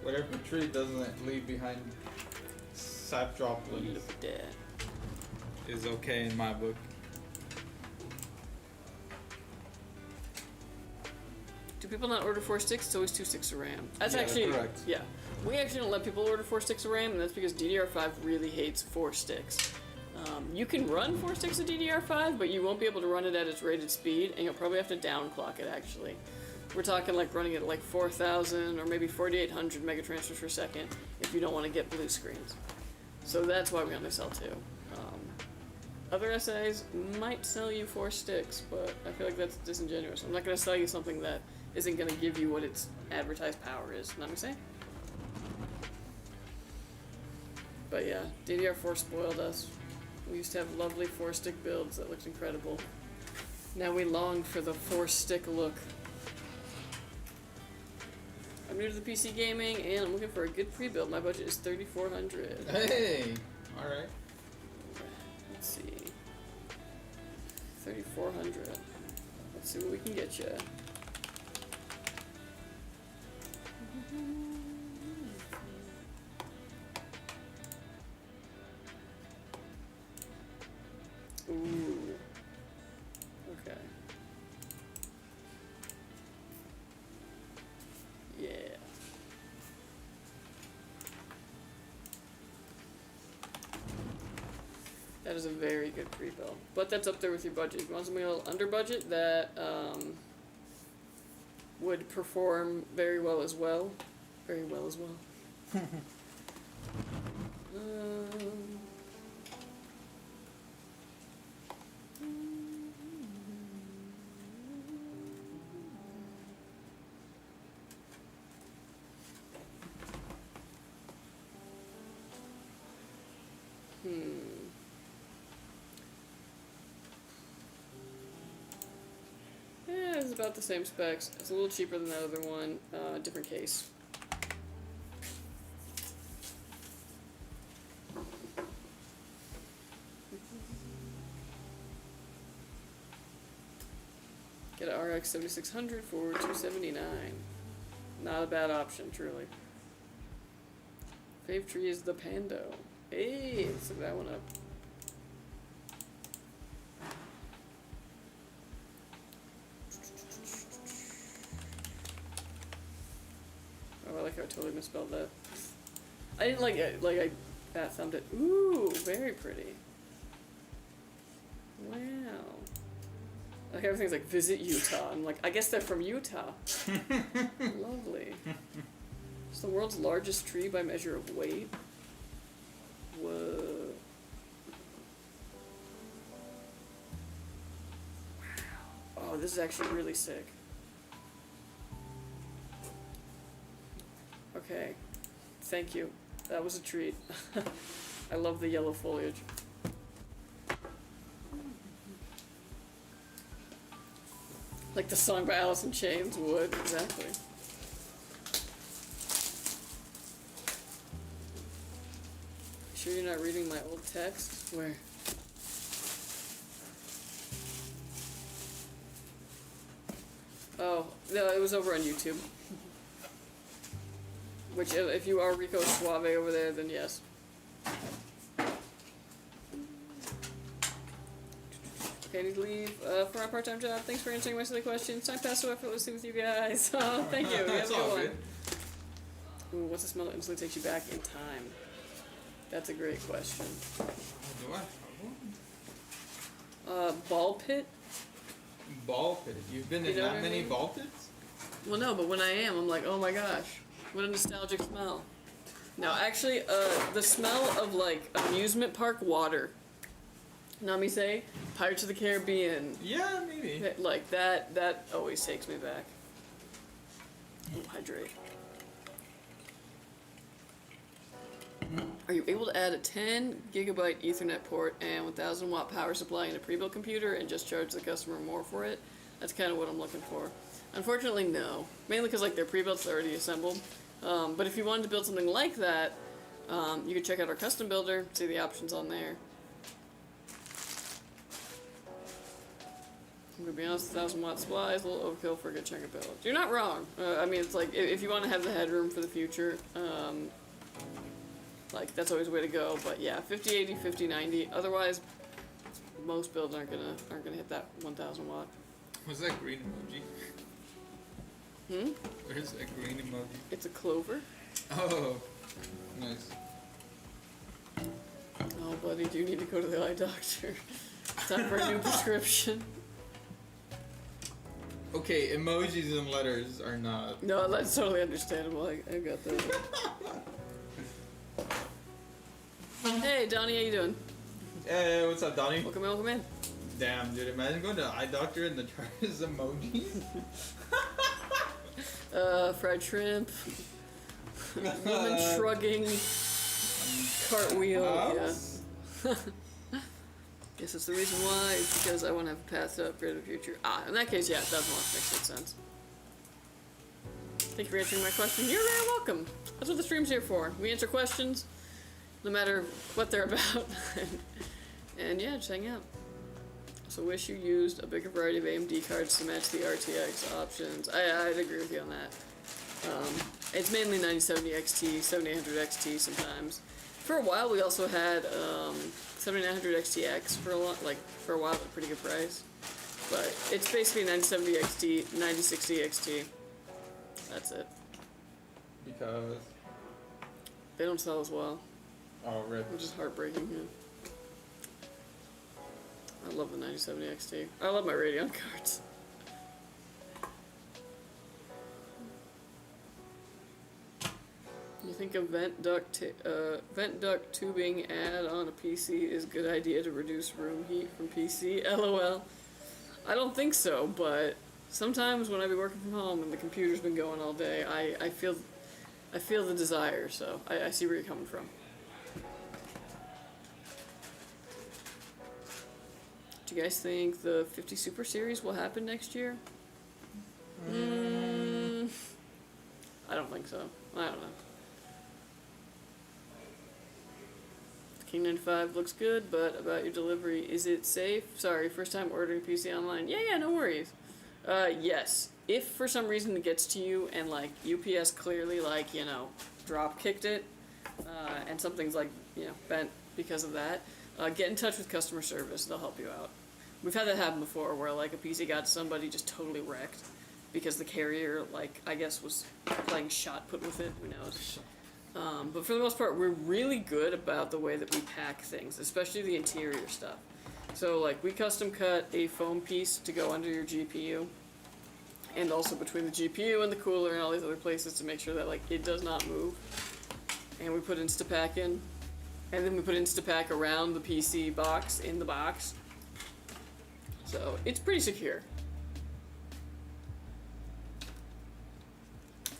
Whatever tree doesn't leave behind sap droplets Look at that. is okay in my book. Do people not order 4 sticks? It's always 2 sticks of RAM. That's Yeah, actually correct. Yeah. We actually don't let people order 4 sticks of RAM, and that's because DDR5 really hates 4 sticks. You can run 4 sticks of DDR5, but you won't be able to run it at its rated speed, and you'll probably have to downclock it actually. We're talking like running it at like 4,000 or maybe 4,800 megatransfers per second if you don't want to get blue screens. So that's why we only sell 2. Other SAs might sell you 4 sticks, but I feel like that's disingenuous. I'm not going to sell you something that isn't going to give you what its advertised power is. Know what I'm saying? But yeah, DDR4 spoiled us. We used to have lovely 4-stick builds that looked incredible. Now we long for the 4-stick look. I'm new to the PC gaming, and I'm looking for a good pre-build. My budget is $3,400. Hey! Alright. Let's see. 3,400. Let's see what we can get you. Ooh. Okay. Yeah. That is a very good pre-build. But that's up there with your budget. If you want something a little under budget that would perform very well as well. Very well as well. Yeah, it's about the same specs. It's a little cheaper than that other one. Different case. Get an RX 7600 for $279. Not a bad option, truly. Fave tree is the Pando. Hey, let's look that one up. Oh, I like how I totally misspelled that. I didn't like it, I fat thumbed it. Ooh, very pretty. Wow. Like everything's like visit Utah. I'm like, I guess they're from Utah. Lovely. It's the world's largest tree by measure of weight. Whoa. Wow. Oh, this is actually really sick. Okay. Thank you. That was a treat. I love the yellow foliage. Like the song by Alice in Chains would, exactly. Sure you're not reading my old text? Where? Oh, no, it was over on YouTube. Which, if you are Rico Suave over there, then yes. Okay, I need to leave for my part-time job. Thanks for answering my silly questions. Time passed so effortlessly with you guys. Oh, thank you. You have a good one. Ooh, what's the smell that instantly takes you back in time? That's a great question. Do I have one? Ball pit? Ball pit. You've been in that many ball pits? Well, no, but when I am, I'm like, oh my gosh, what a nostalgic smell. No, actually, the smell of, like, amusement park water. Nami say, Pirates of the Caribbean. Yeah, maybe. Like, that always takes me back. Ooh, hydrate. Are you able to add a 10 gigabyte Ethernet port and 1000 watt power supply in a pre-built computer and just charge the customer more for it? That's kind of what I'm looking for. Unfortunately, no. Mainly because like they're pre-built, they're already assembled. But if you wanted to build something like that, you could check out our custom builder, see the options on there. I'm gonna be honest, 1000 watt supply is a little overkill for a good chunk of build. You're not wrong. I mean, it's like if you want to have the headroom for the future, like that's always the way to go. But yeah, 5080, 5090. Otherwise, most builds aren't gonna hit that 1000 watt. What's that green emoji? Where's that green emoji? It's a clover. Oh, nice. Oh, buddy, do you need to go to the eye doctor? Time for a new prescription. Okay, emojis and letters are not. No, that's totally understandable. I got that. Hey, Donnie, how you doing? Hey, what's up, Donnie? Welcome in, welcome in. Damn, dude, imagine going to the eye doctor and the chart is emojis. Fried shrimp. Woman shrugging. Cartwheel, yeah. Guess that's the reason why. It's because I want to have a path to upgrade in the future. Ah, in that case, yeah, it does make sense. Thank you for answering my question. You're very welcome. That's what the stream's here for. We answer questions, no matter what they're about. And yeah, just hang out. So wish you used a bigger variety of AMD cards to match the RTX options. I'd agree with you on that. It's mainly 9070 XT, 7800 XT sometimes. For a while, we also had 7900 XTX for a while at a pretty good price. But it's basically 9070 XT, 9060 XT. That's it. Because they don't sell as well. Oh, really? Which is heartbreaking. Yeah. I love the 9070 XT. I love my Radeon cards. You think a vent duct tubing add on a PC is a good idea to reduce room heat from PC? LOL. I don't think so, but sometimes when I be working from home and the computer's been going all day, I feel the desire, so I see where you're coming from. Do you guys think the 50 Super Series will happen next year? I don't think so. I don't know. King 95 looks good, but about your delivery, is it safe? Sorry, first time ordering PC online. Yeah, no worries. Yes. If for some reason it gets to you and like UPS clearly like, you know, drop kicked it, and something's like, you know, bent because of that, get in touch with customer service. They'll help you out. We've had that happen before where like a PC got somebody just totally wrecked because the carrier, like, I guess was playing shot put with it. Who knows? But for the most part, we're really good about the way that we pack things, especially the interior stuff. So like we custom cut a foam piece to go under your GPU and also between the GPU and the cooler and all these other places to make sure that like it does not move. And we put Instapack in, and then we put Instapack around the PC box in the box. So it's pretty secure.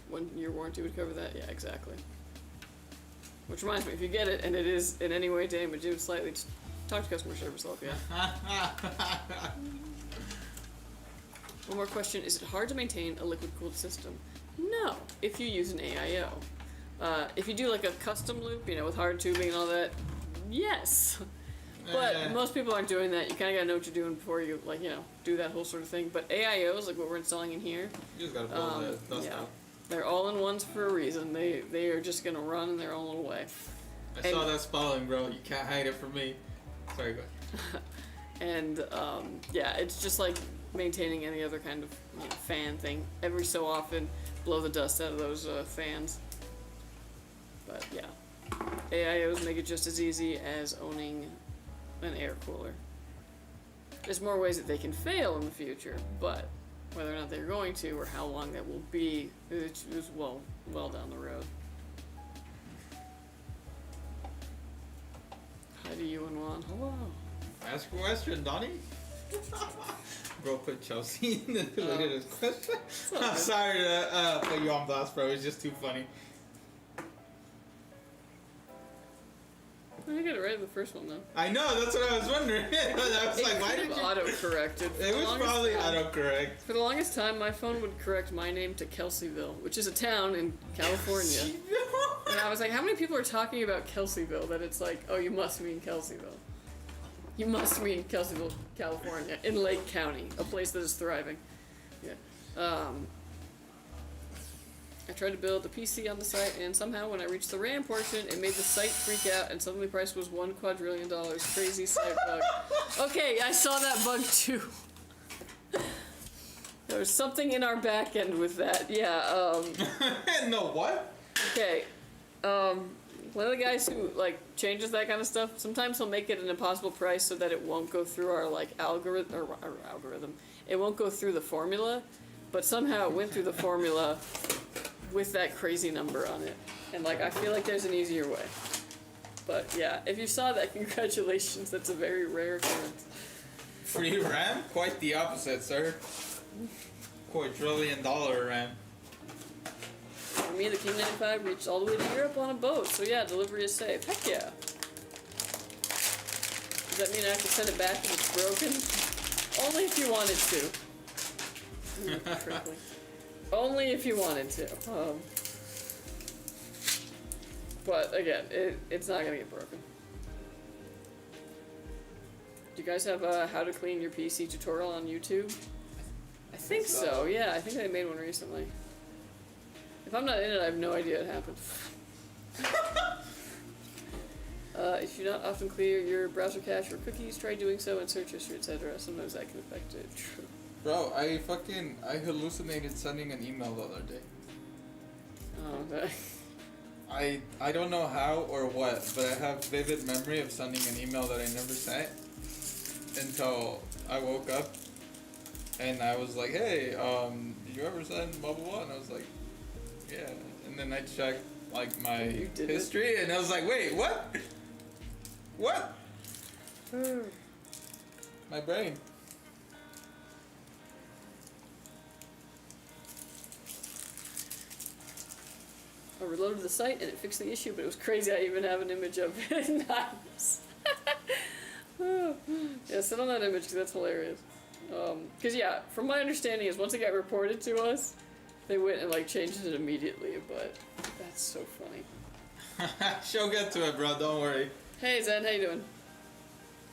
1 year warranty would cover that? Yeah, exactly. Which reminds me, if you get it and it is in any way damaged, even slightly, just talk to customer service, they'll help you out. One more question. Is it hard to maintain a liquid-cooled system? No, if you use an AIO. If you do like a custom loop, you know, with hard tubing and all that, yes. But most people aren't doing that. You kind of gotta know what you're doing before you, like, you know, do that whole sort of thing. But AIOs, like what we're installing in here, you just gotta blow the dust out. They're all-in-ones for a reason. They are just gonna run in their own little way. I saw that spelling, bro. You can't hide it from me. Sorry, go ahead. And yeah, it's just like maintaining any other kind of, you know, fan thing. Every so often, blow the dust out of those fans. But yeah, AIOs make it just as easy as owning an air cooler. There's more ways that they can fail in the future, but whether or not they're going to or how long that will be is well down the road. Hi to you and Juan. Hello. Ask a question, Donnie. Bro put Chelsea in the look at his question. I'm sorry to put you on blast, bro. It's just too funny. I got it right the first one though. I know, that's what I was wondering. I was like, why did you auto-corrected? It was probably autocorrect. For the longest time, my phone would correct my name to Kelseyville, which is a town in California. And I was like, how many people are talking about Kelseyville that it's like, oh, you must mean Kelseyville. You must mean Kelseyville, California, in Lake County, a place that is thriving. Yeah. I tried to build a PC on the site, and somehow when I reached the RAM portion, it made the site freak out, and suddenly the price was $1 quadrillion. Crazy site bug. Okay, I saw that bug too. There was something in our back end with that. Yeah. No, what? Okay. One of the guys who like changes that kind of stuff, sometimes he'll make it an impossible price so that it won't go through our like algorithm. It won't go through the formula, but somehow it went through the formula with that crazy number on it. And like I feel like there's an easier way. But yeah, if you saw that, congratulations. That's a very rare occurrence. Free RAM? Quite the opposite, sir. Quadrillion dollar RAM. For me, the King 95 reached all the way to Europe on a boat, so yeah, delivery is safe. Heck yeah. Does that mean I have to send it back if it's broken? Only if you wanted to. Frankly. Only if you wanted to. But again, it's not gonna get broken. Do you guys have a how to clean your PC tutorial on YouTube? I think so, yeah. I think they made one recently. If I'm not in it, I have no idea what happened. If you not often clear your browser cache or cookies, try doing so in search history, etc. Sometimes that can affect it. Bro, I hallucinated sending an email the other day. Oh, okay. I don't know how or what, but I have vivid memory of sending an email that I never sent until I woke up and I was like, hey, did you ever send blah blah blah? And I was like, yeah. And then I checked like my history and I was like, wait, what? What? My brain. I reloaded the site and it fixed the issue, but it was crazy. I even have an image of it. Nice. Yeah, send on that image because that's hilarious. Because yeah, from my understanding is once it got reported to us, they went and like changed it immediately. But that's so funny. She'll get to it, bro. Don't worry. Hey Zen, how you doing?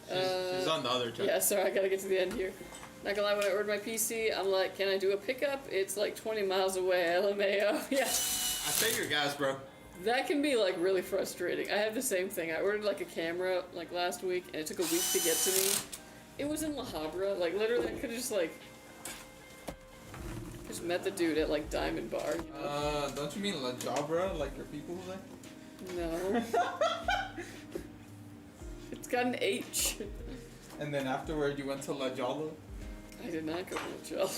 She's on the other track. Yeah, sorry, I gotta get to the end here. Not gonna lie, when I ordered my PC, I'm like, can I do a pickup? It's like 20 miles away, LMAO. Yeah. I take your gas, bro. That can be like really frustrating. I have the same thing. I ordered like a camera like last week and it took a week to get to me. It was in La Habra. Like literally I could have just met the dude at like Diamond Bar. You know? Don't you mean La Jabra, like your people there? No. It's got an H. And then afterward you went to La Jolla? I did not go to La Jolla.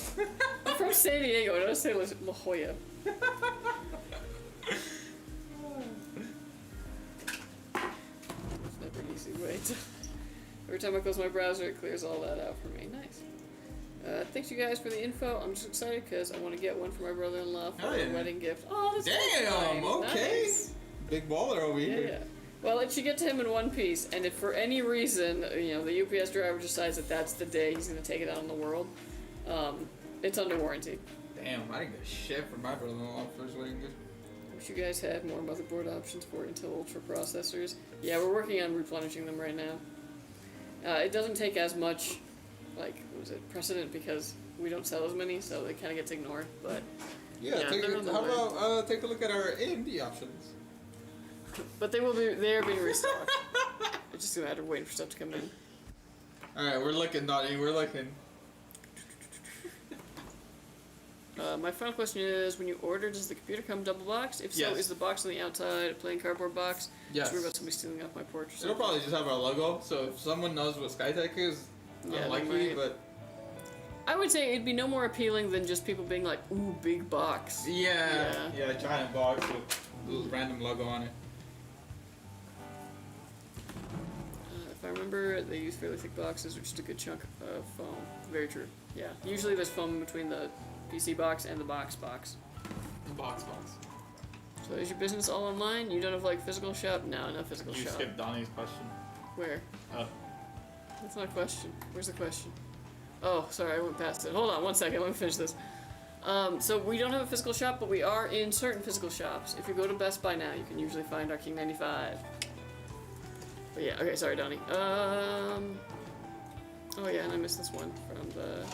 I'm from San Diego. I don't say La Jolla. It's never an easy way to... Every time I close my browser, it clears all that out for me. Nice. Thanks you guys for the info. I'm just excited because I want to get one for my brother-in-law for a wedding gift. Oh, that's damn, okay. Nice. Big baller over here. Yeah. Well, it should get to him in one piece, and if for any reason, you know, the UPS driver decides that that's the day he's going to take it out in the world, it's under warranty. Damn, I didn't get shit for my brother-in-law first wedding gift. Wish you guys had more motherboard options for Intel Ultra processors. Yeah, we're working on replenishing them right now. It doesn't take as much, like, what was it, precedent because we don't sell as many, so it kind of gets ignored, but... Yeah, how about take a look at our AMD options? But they are being restocked. It's just a matter of waiting for stuff to come in. Alright, we're looking, Donnie, we're looking. My final question is, when you order, does the computer come double boxed? If so, Yes. Is the box on the outside a plain cardboard box? Yes. Just worry about somebody stealing off my porch or something. It'll probably just have our logo, so if someone knows what Skytech is, Yeah, unlikely, but... I would say it'd be no more appealing than just people being like, ooh, big box. Yeah, giant box with a random logo on it. If I remember, they use fairly thick boxes, or just a good chunk of foam. Very true. Yeah. Usually there's foam between the PC box and the box. The box. So is your business all online? You don't have like physical shop? No, not physical You shop. skipped Donnie's question. Where? Oh. That's not a question. Where's the question? Oh, sorry, I went past it. Hold on one second, let me finish this. So we don't have a physical shop, but we are in certain physical shops. If you go to Best Buy now, you can usually find our King 95. But yeah, okay, sorry, Donnie. Oh yeah, and I missed this one from the...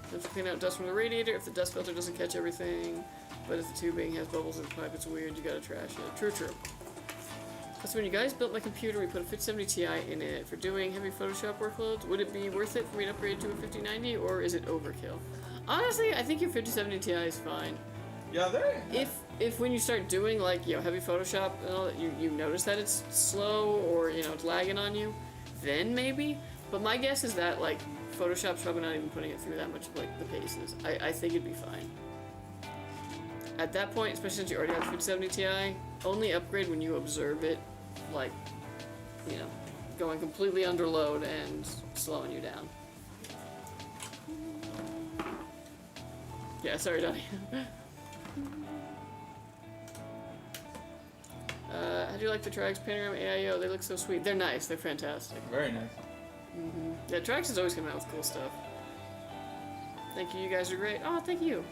Don't you clean out dust from the radiator if the dust filter doesn't catch everything, but if the tubing has bubbles in the pipe, it's weird, you gotta trash it. True. So when you guys built my computer, we put a 5070 Ti in it for doing heavy Photoshop workloads. Would it be worth it for me to upgrade to a 5090, or is it overkill? Honestly, I think your 5070 Ti is fine. Yeah, there. If when you start doing like, you know, heavy Photoshop and all that, you notice that it's slow or, you know, it's lagging on you, then maybe. But my guess is that like Photoshop's probably not even putting it through that much of like the paces. I think it'd be fine. At that point, especially since you already have 5070 Ti, only upgrade when you observe it, like, you know, going completely under load and slowing you down. Yeah, sorry, Donnie. How do you like the TRYX Panorama AIO? They look so sweet. They're nice. They're fantastic. Very nice. Yeah, TRYX is always coming out with cool stuff. Thank you. You guys are great. Oh, thank you.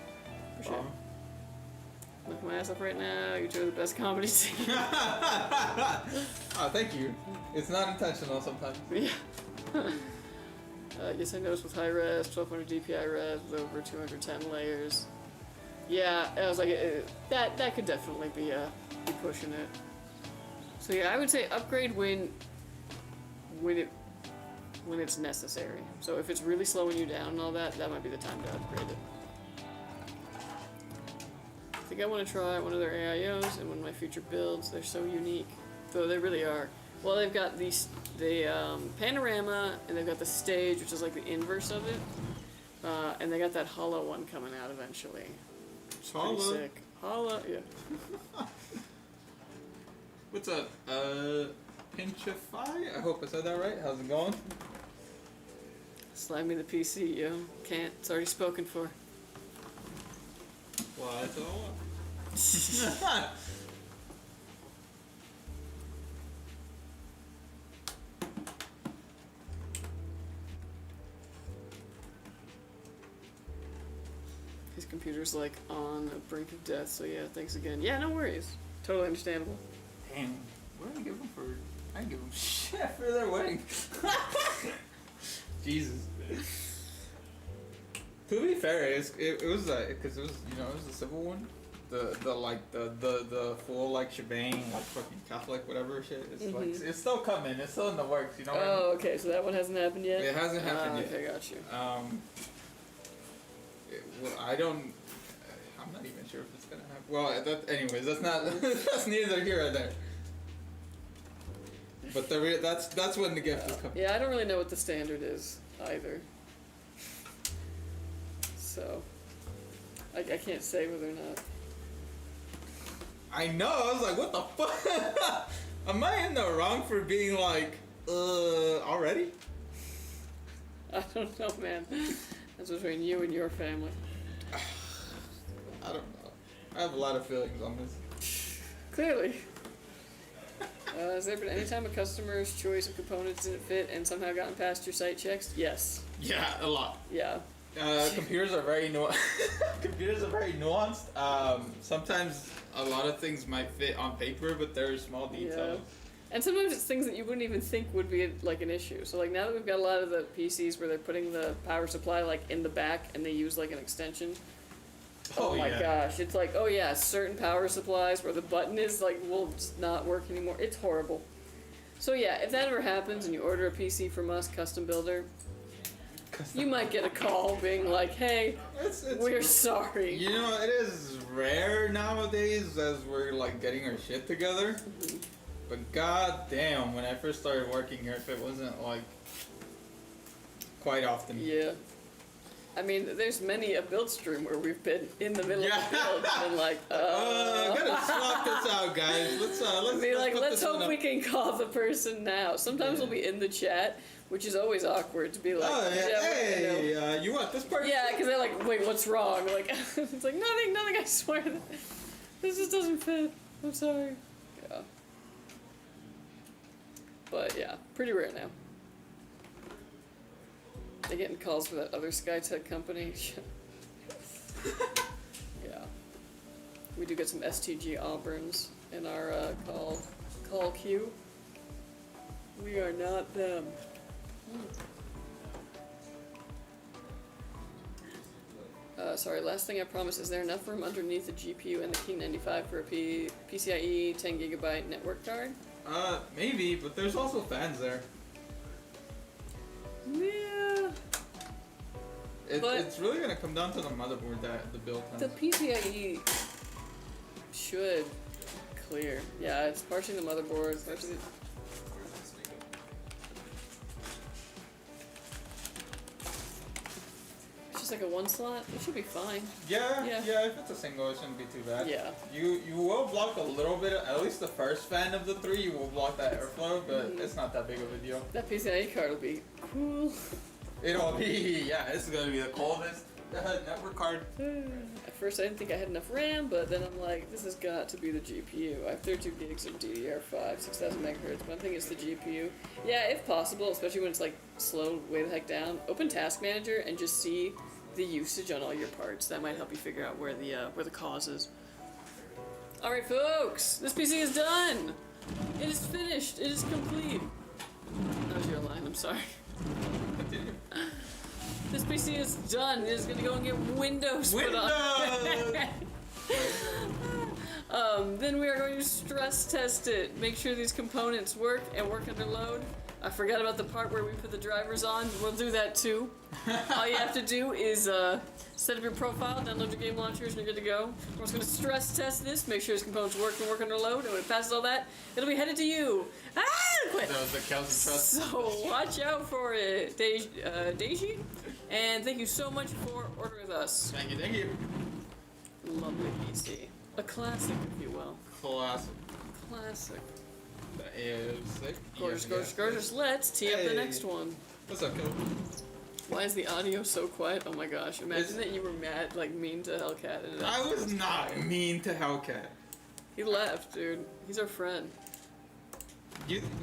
For sure. laughing my ass off right now. You two are the best comedy team. Oh, thank you. It's not intentional sometimes. Yeah. Yes, I noticed with high res, 1200 DPI res with over 210 layers. Yeah, I was like, that could definitely be pushing it. So yeah, I would say upgrade when it's necessary. So if it's really slowing you down and all that, that might be the time to upgrade it. I think I want to try one of their AIOs and one of my future builds. They're so unique, though they really are. Well, they've got the Panorama, and they've got the Stage, which is like the inverse of it, and they got that hollow one coming out eventually. It's pretty sick. Hollow, yeah. What's up, Pinchify? I hope I said that right. How's it going? Slide me the PC, yo. Can't. It's already spoken for. Well, that's all. His computer's like on the brink of death, so yeah, thanks again. Yeah, no worries. Totally understandable. Damn, what did I give them for? I didn't give them shit for their wedding. Jesus. To be fair, it was because it was it was the civil one, the full like shebang like fucking Catholic whatever shit. It's like it's still coming. It's still in the works. You know. Oh, okay. So that one hasn't happened yet. It hasn't happened yet. Okay, got you. I'm not even sure if it's gonna happen. Well, anyways, that's not. That's neither here or there. But that's when the gift is coming. Yeah, I don't really know what the standard is either. So, I can't say whether or not. I know. I was like, what the fuck? Am I in the wrong for being like, already? I don't know, man. That's between you and your family. I don't know. I have a lot of feelings on this. Clearly. Has there been any time a customer's choice of components didn't fit and somehow gotten past your site checks? Yes. Yeah, a lot. Yeah. Computers are very nuanced. Sometimes a lot of things might fit on paper, but there are small details. Yeah. And sometimes it's things that you wouldn't even think would be like an issue. So like now that we've got a lot of the PCs where they're putting the power supply like in the back and they use like an extension. Oh my gosh, it's like, oh yeah, certain power supplies where the button is like will just not work anymore. It's horrible. So yeah, if that ever happens and you order a PC from us, custom builder, you might get a call being like, hey, we're sorry. You know, it is rare nowadays as we're like getting our shit together. But god damn, when I first started working here, if it wasn't like quite often. Yeah. I mean, there's many a build stream where we've been in the middle of the build and been like, I gotta swap this out, guys. Let's be like, let's hope we can call the person now. Sometimes we'll be in the chat, which is always awkward to be like, hey, you want this person? Yeah, because they're like, wait, what's wrong? Like, it's like, nothing, I swear. This just doesn't fit. I'm sorry. Yeah. But yeah, pretty rare now. They're getting calls for that other Skytech company. Yeah. We do get some STG Auburns in our call queue. We are not them. Sorry, last thing I promised, is there enough room underneath the GPU and the King 95 for a PCIe 10GB network card? Maybe, but there's also fans there. Yeah. It's really gonna come down to the motherboard that the build has. The PCIe should clear. Yeah, it's partially the motherboard. It's just like a one slot. It should be fine. Yeah. If it's a single, it shouldn't be too bad. Yeah. You will block a little bit. At least the first fan of the three, you will block that airflow, but it's not that big of a deal. That PCIe card will be cool. It'll be, yeah, this is gonna be the coldest network card. At first I didn't think I had enough RAM, but then I'm like, this has got to be the GPU. I have 32 gigs of DDR5, 6000 megahertz, but I think it's the GPU. Yeah, if possible, especially when it's like slowed way the heck down, open Task Manager and just see the usage on all your parts. That might help you figure out where the cause is. Alright folks, this PC is done! It is finished, it is complete. That was your line, I'm sorry. Continue. This PC is done, it is gonna go and get Windows put on. Then we are going to stress test it, make sure these components work and work under load. I forgot about the part where we put the drivers on, we'll do that too. All you have to do is set up your profile, download your game launchers, and you're good to go. We're just going to stress test this, make sure these components work and work under load, and when it passes all that, it'll be headed to you. Ah! Quit! That was the Kelsey Trust. So watch out for it, Deji. And thank you so much for ordering with us. Thank you, thank you. Lovely PC. A classic, if you will. Classic. Classic. The ASUS. Gorgeous, gorgeous, gorgeous. Let's tee up the Hey. next one. What's up, Kel? Why is the audio so quiet? Oh my gosh. Imagine that you were mad, like mean to Hellcat. And I was not mean to Hellcat. He left, dude. He's our friend.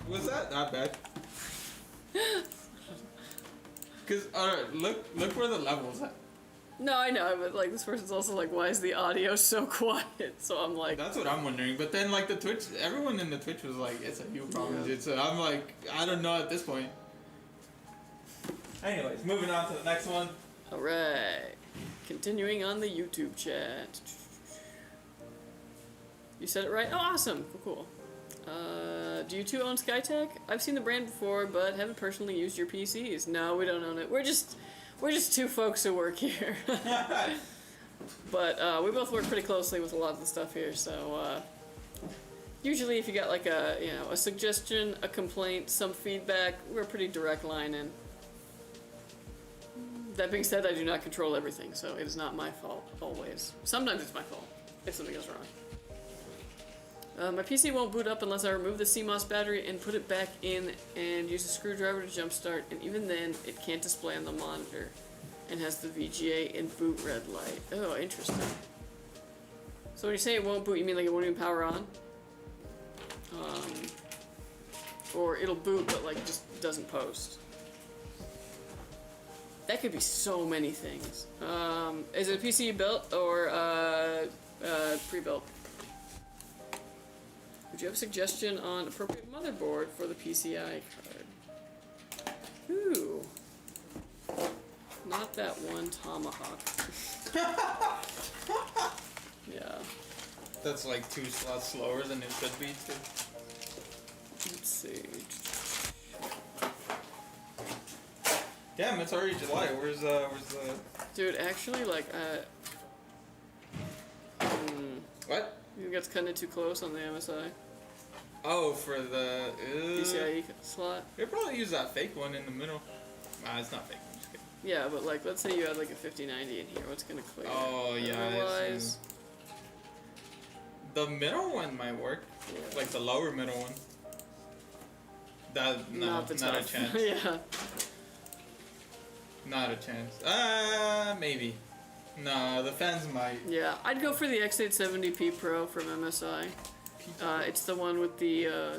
Was that bad? Cause look where the level's at. No, I know, but like this person's also like, why is the audio so quiet? So I'm like, That's what I'm wondering. But then like the Twitch, everyone in the Twitch was like, it's a you problem, dude. So I'm like, I don't know at this point. Anyways, moving on to the next one. alright. Continuing on the YouTube chat. You said it right? Oh, awesome. Cool, cool. Do you two own Skytech? I've seen the brand before, but haven't personally used your PCs. No, we don't own it. We're just two folks who work here. But we both work pretty closely with a lot of the stuff here, so usually if you got like a suggestion, a complaint, some feedback, we're a pretty direct line in. That being said, I do not control everything, so it is not my fault always. Sometimes it's my fault if something goes wrong. My PC won't boot up unless I remove the CMOS battery and put it back in and use a screwdriver to jumpstart, and even then, it can't display on the monitor and has the VGA and boot red light. Oh, interesting. So when you say it won't boot, you mean like it won't even power on? Or it'll boot but like just doesn't post? That could be so many things. Is it a PC you built or pre-built? Would you have a suggestion on appropriate motherboard for the PCIe card? Ooh. Not that one Tomahawk. Yeah. That's like 2 slots slower than it should be too. Let's see. Damn, it's already July. Where's the? Dude, actually, like, What? you think that's cutting it too close on the MSI? Oh, for the PCIe slot? They probably use that fake one in the middle. Nah, it's not fake. I'm just kidding. Yeah, but like, let's say you had like a 5090 in here. What's gonna clear? Oh yeah. Otherwise, The middle one might work. yeah. Like the lower middle one. Not the not a top. chance. Yeah. Not a chance. Maybe. No, the fans might. Yeah, I'd go for the X870P Pro from MSI. It's the one with the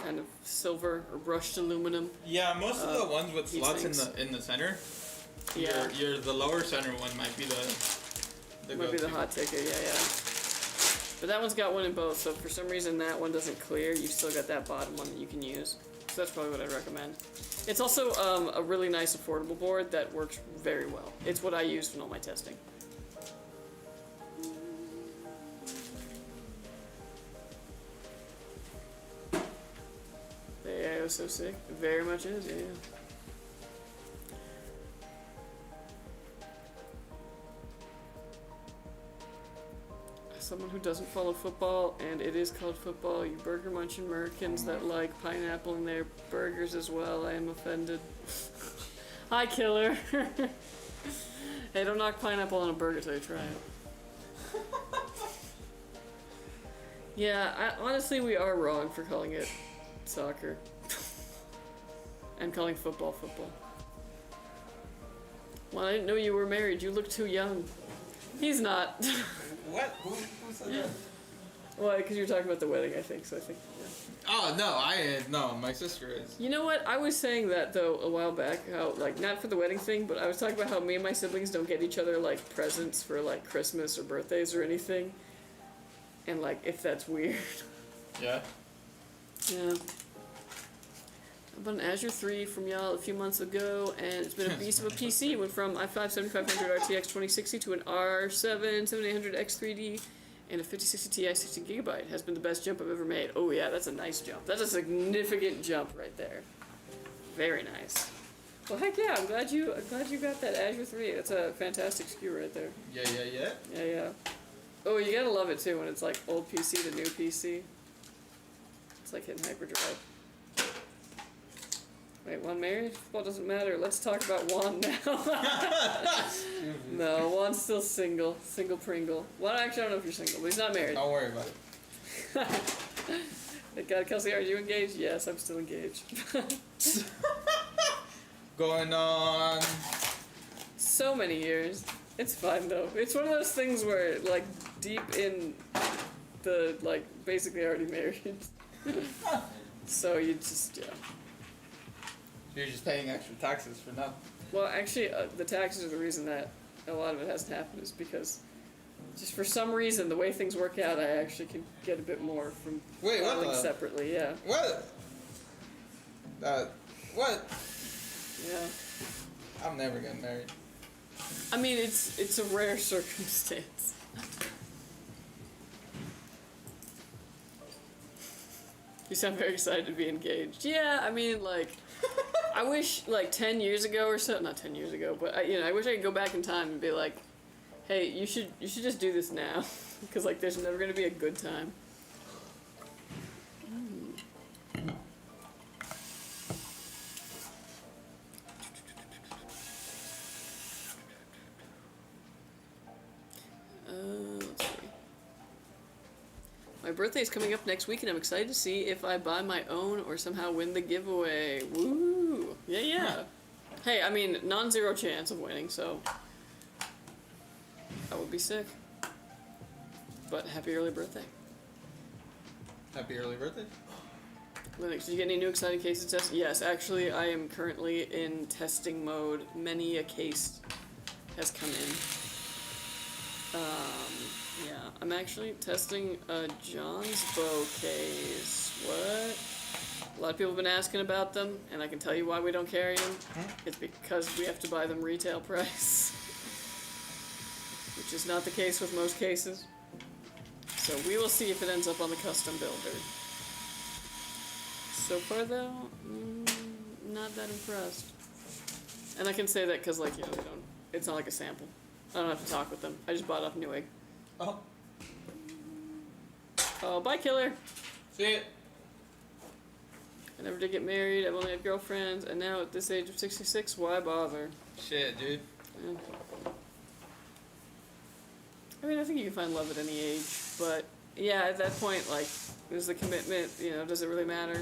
kind of silver or brushed aluminum. Yeah, most of the ones with heat slots sinks. in the center. Yeah. The lower center one might be the Might be the go-to. hot ticket, yeah. But that one's got one in both, so if for some reason that one doesn't clear, you've still got that bottom one that you can use. So that's probably what I'd recommend. It's also a really nice affordable board that works very well. It's what I use in all my testing. The AI was so sick. It very much is, yeah. Someone who doesn't follow football, and it is called football, you burger munching Americans that like pineapple in their burgers as well, I am offended. Hi, killer. Hey, don't knock pineapple on a burger till you try it. Yeah, honestly, we are wrong for calling it soccer. And calling football football. Well, I didn't know you were married. You look too young. He's not. What? Who said that? Well, because you were talking about the wedding, I think, so I think, yeah. Oh, no, my sister is. You know what? I was saying that, though, a while back, how, like, not for the wedding thing, but I was talking about how me and my siblings don't get each other, like, presents for, like, Christmas or birthdays or anything. and like if that's weird. Yeah. Yeah. I bought an Azure 3 from y'all a few months ago, and it's been a beast of a PC. It went from i5 7500 RTX 2060 to an R7 7800 X3D and a 5060 Ti 60GB. Has been the best jump I've ever made. Oh yeah, that's a nice jump. That's a significant jump right there. Very nice. Well, heck yeah! I'm glad you got that Azure 3. That's a fantastic SKU right there. Yeah. Yeah, yeah. Oh, you gotta love it too when it's like old PC to new PC. It's like hitting hyperdrive. Wait, Juan married? Well, doesn't matter. Let's talk about Juan now. No, Juan's still single. Single Pringle. Juan, actually, I don't know if you're single, but he's not married. Don't worry about it. Thank God, Kelsey, are you engaged? Yes, I'm still engaged. Going on. So many years. It's fine, though. It's one of those things where, like, deep in the, like, basically already married. So you just, yeah. You're just paying extra taxes for nothing. Well, actually, the taxes are the reason that a lot of it hasn't happened is because just for some reason, the way things work out, I actually can get a bit more from filing separately, yeah. What? What? Yeah. I'm never getting married. I mean, it's a rare circumstance. You sound very excited to be engaged. Yeah, I mean, like, I wish, like, 10 years ago or so, not 10 years ago, but, I wish I could go back in time and be like, hey, you should just do this now, because, like, there's never going to be a good time. Let's see. My birthday is coming up next week, and I'm excited to see if I buy my own or somehow win the giveaway. Woo! Yeah, yeah. Hey, I mean, non-zero chance of winning, so that would be sick. But happy early birthday. Happy early birthday. Linux, did you get any new exciting cases to test? Yes, actually, I am currently in testing mode. Many a case has come in. Yeah, I'm actually testing a John's Bow case. What? A lot of people have been asking about them, and I can tell you why we don't carry them. It's because we have to buy them retail price, which is not the case with most cases. So we will see if it ends up on the custom builder. So far, though, not that impressed. And I can say that because, like, they don't. It's not like a sample. I don't have to talk with them. I just bought off Newegg. Oh. Oh, bye, killer. See it. I never did get married. I've only had girlfriends, and now at this age of 66, why bother? Shit, dude. Yeah. I mean, I think you can find love at any age, but yeah, at that point, like, is the commitment, does it really matter?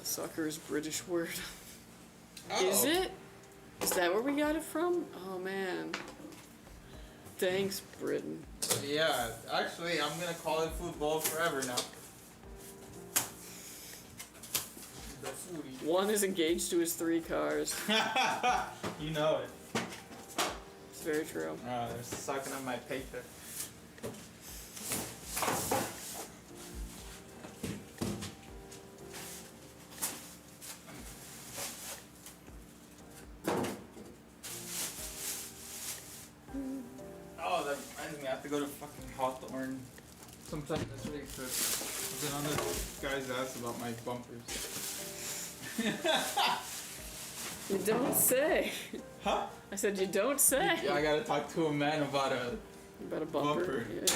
Soccer is British word. Oh. Is it? Is that where we got it from? Oh man. Thanks, Britain. Yeah, actually, I'm gonna call it football forever now. The foodie. One is engaged to his 3 cars. You know it. It's very true. Oh, they're sucking up my paper. Oh, that reminds me, I have to go to fucking Hawthorne sometime this week because I've been on this guy's ass about my bumpers. You don't say. Huh? I said you don't say. Yeah, I gotta talk to a man about a bumper. Yeah.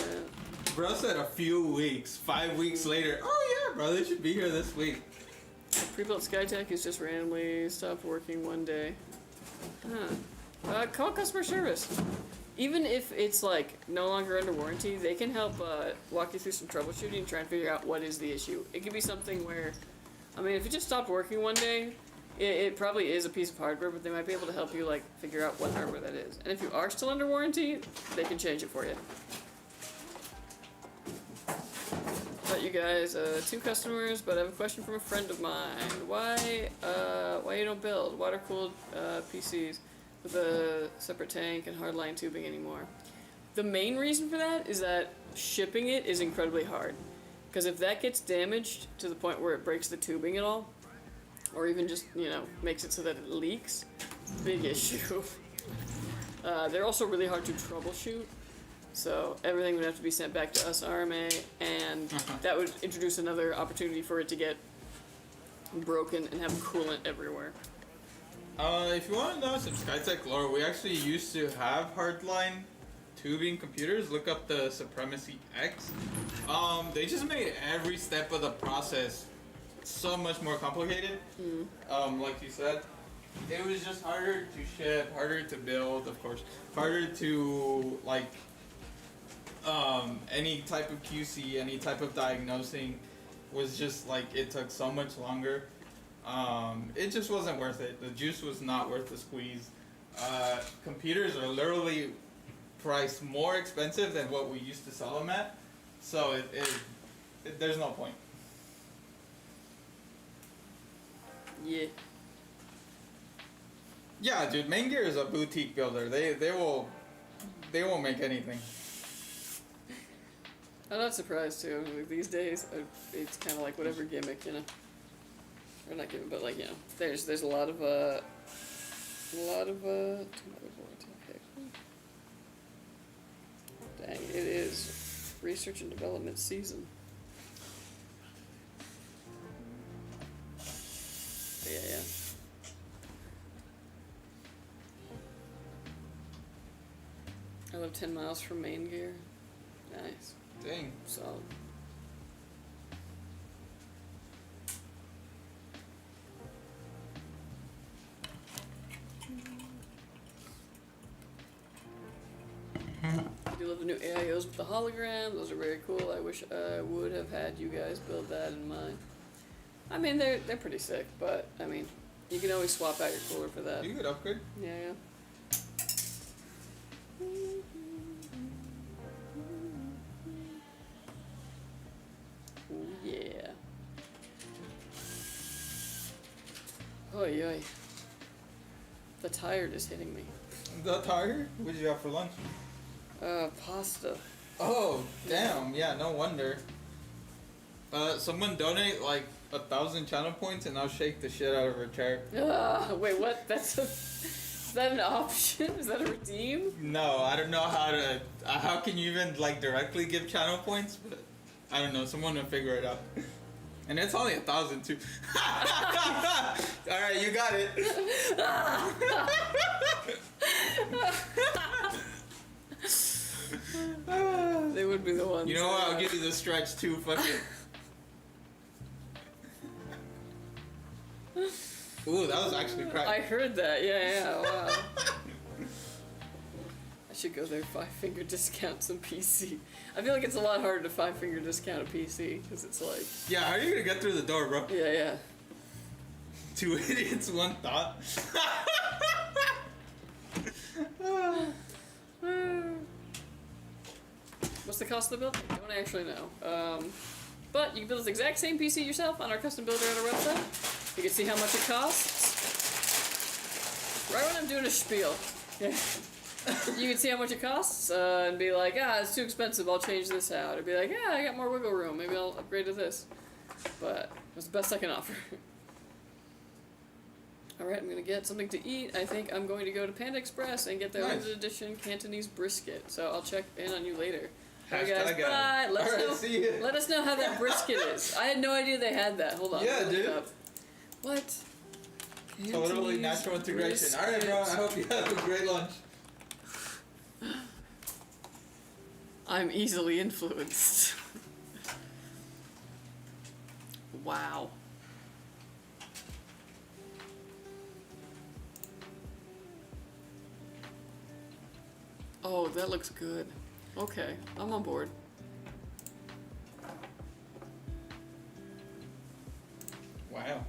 Bro said a few weeks. 5 weeks later, oh yeah, bro, they should be here this week. Pre-built Skytech is just randomly stopped working one day. Huh. Call customer service. Even if it's like no longer under warranty, they can help walk you through some troubleshooting and try and figure out what is the issue. It could be something where, I mean, if it just stopped working one day, it probably is a piece of hardware, but they might be able to help you like figure out what hardware that is. And if you are still under warranty, they can change it for you. But you guys. 2 customers, but I have a question from a friend of mine. Why you don't build water-cooled PCs with a separate tank and hardline tubing anymore? The main reason for that is that shipping it is incredibly hard. Because if that gets damaged to the point where it breaks the tubing at all, or even just, you know, makes it so that it leaks, big issue. They're also really hard to troubleshoot, so everything would have to be sent back to us, RMA, and that would introduce another opportunity for it to get broken and have coolant everywhere. If you want to know some Skytech lore, we actually used to have hardline tubing computers. Look up the Supremacy X. They just made every step of the process so much more complicated. Like you said, it was just harder to ship, harder to build, of course, harder to like any type of QC, any type of diagnosing was just like it took so much longer. It just wasn't worth it. The juice was not worth the squeeze. Computers are literally priced more expensive than what we used to sell them at, so there's no point. Yeah. Yeah, dude, Main Gear is a boutique builder. They won't make anything. I'm not surprised too. Like, these days, it's kind of like whatever gimmick, you know. Or not gimmick, but like, you know, there's a lot of dang, it is research and development season. Yeah. I live 10 miles from Main Gear. Nice. Dang. Solid. I do love the new AIOs with the hologram. Those are very cool. I wish I would have had you guys build that in mine. I mean, they're pretty sick, but I mean, you can always swap out your cooler for that. You could upgrade. Yeah. Ooh, yeah. Oy, oy. The tired is hitting me. The tiger? What did you have for lunch? Pasta. Oh, damn. Yeah, no wonder. Someone donate like 1,000 channel points and I'll shake the shit out of her chair. Wait, what? Is that an option? Is that a redeem? No, I don't know how to. How can you even like directly give channel points? But I don't know. Someone will figure it out. And it's only 1,000 too. All right, you got it. They would be the ones. You know what? I'll give you the stretch too. Fuck it. Ooh, that was actually crack. I heard that. Yeah. Wow. I should go there. 5-finger discount some PC. I feel like it's a lot harder to 5-finger discount a PC because it's like. Yeah, how are you gonna get through the door, bro? Yeah. 2 idiots, 1 thought. What's the cost of the build? I don't actually know. But you can build the exact same PC yourself on our custom builder at our website. You can see how much it costs. Right when I'm doing a spiel. Yeah. You can see how much it costs and be like, it's too expensive, I'll change this out. Or be like, I got more wiggle room, maybe I'll upgrade to this. But it's the best I can offer. Alright, I'm gonna get something to eat. I think I'm going to go to Panda Express and get their limited edition Cantonese brisket. So I'll check in on you later. Alright guys, bye! Let us know how that brisket is. I had no idea they had that. Hold on. Yeah, dude. What? Totally natural integration. Alright, bro, I hope you have a great lunch. I'm easily influenced. Wow. Oh, that looks good. Okay, I'm on board. Wow.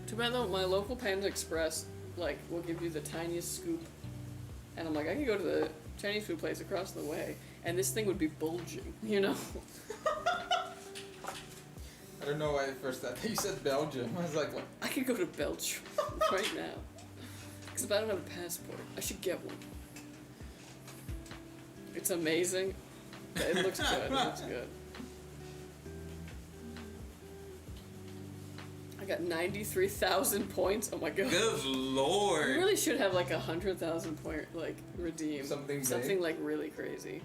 Too bad though, my local Panda Express, like, will give you the tiniest scoop. And I'm like, I can go to the Chinese food place across the way, and this thing would be bulging, you know? I don't know why at first I thought you said Belgium. I was like, what? I could go to Belgium right now. Because if I don't have a passport, I should get one. It's amazing. It looks good. It looks good. I got 93,000 points. Oh my god. Good lord. You really should have like 100,000 point like redeem. Something Something like really crazy.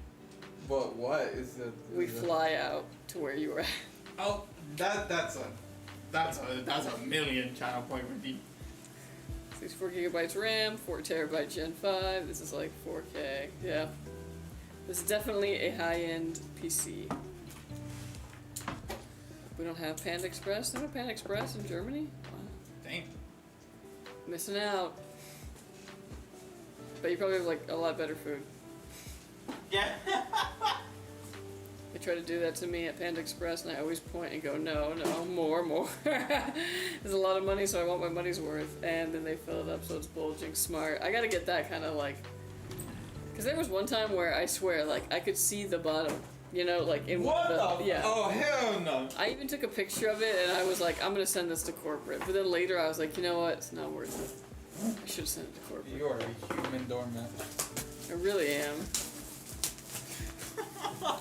But what is it? We fly out to where you were at. Oh, that's a million channel point redeem. 64 gigabytes RAM, 4 terabyte Gen 5. This is like 4K. Yeah. This is definitely a high-end PC. We don't have Panda Express. There's no Panda Express in Germany? Wow. Dang. Missing out. But you probably have like a lot better food. Yeah. They try to do that to me at Panda Express and I always point and go, no, more. There's a lot of money, so I want my money's worth. And then they fill it up so it's bulging. Smart. I gotta get that kind of like... Because there was one time where I swear, like, I could see the bottom. You know, like in What the? yeah. Oh, hell no. I even took a picture of it and I was like, I'm gonna send this to corporate. But then later I was like, you know what? It's not worth it. I should have sent it to corporate. You are a human doormat. I really am.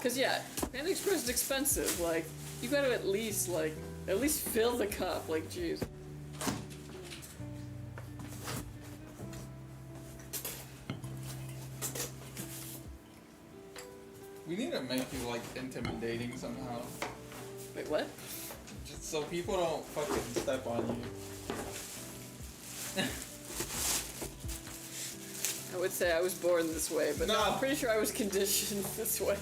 Cause yeah, Panda Express is expensive. Like, you gotta at least fill the cup. Like, jeez. We need to make you like intimidating somehow. Wait, what? Just so people don't fucking step on you. I would say I was born this way, but no, No. I'm pretty sure I was conditioned this way.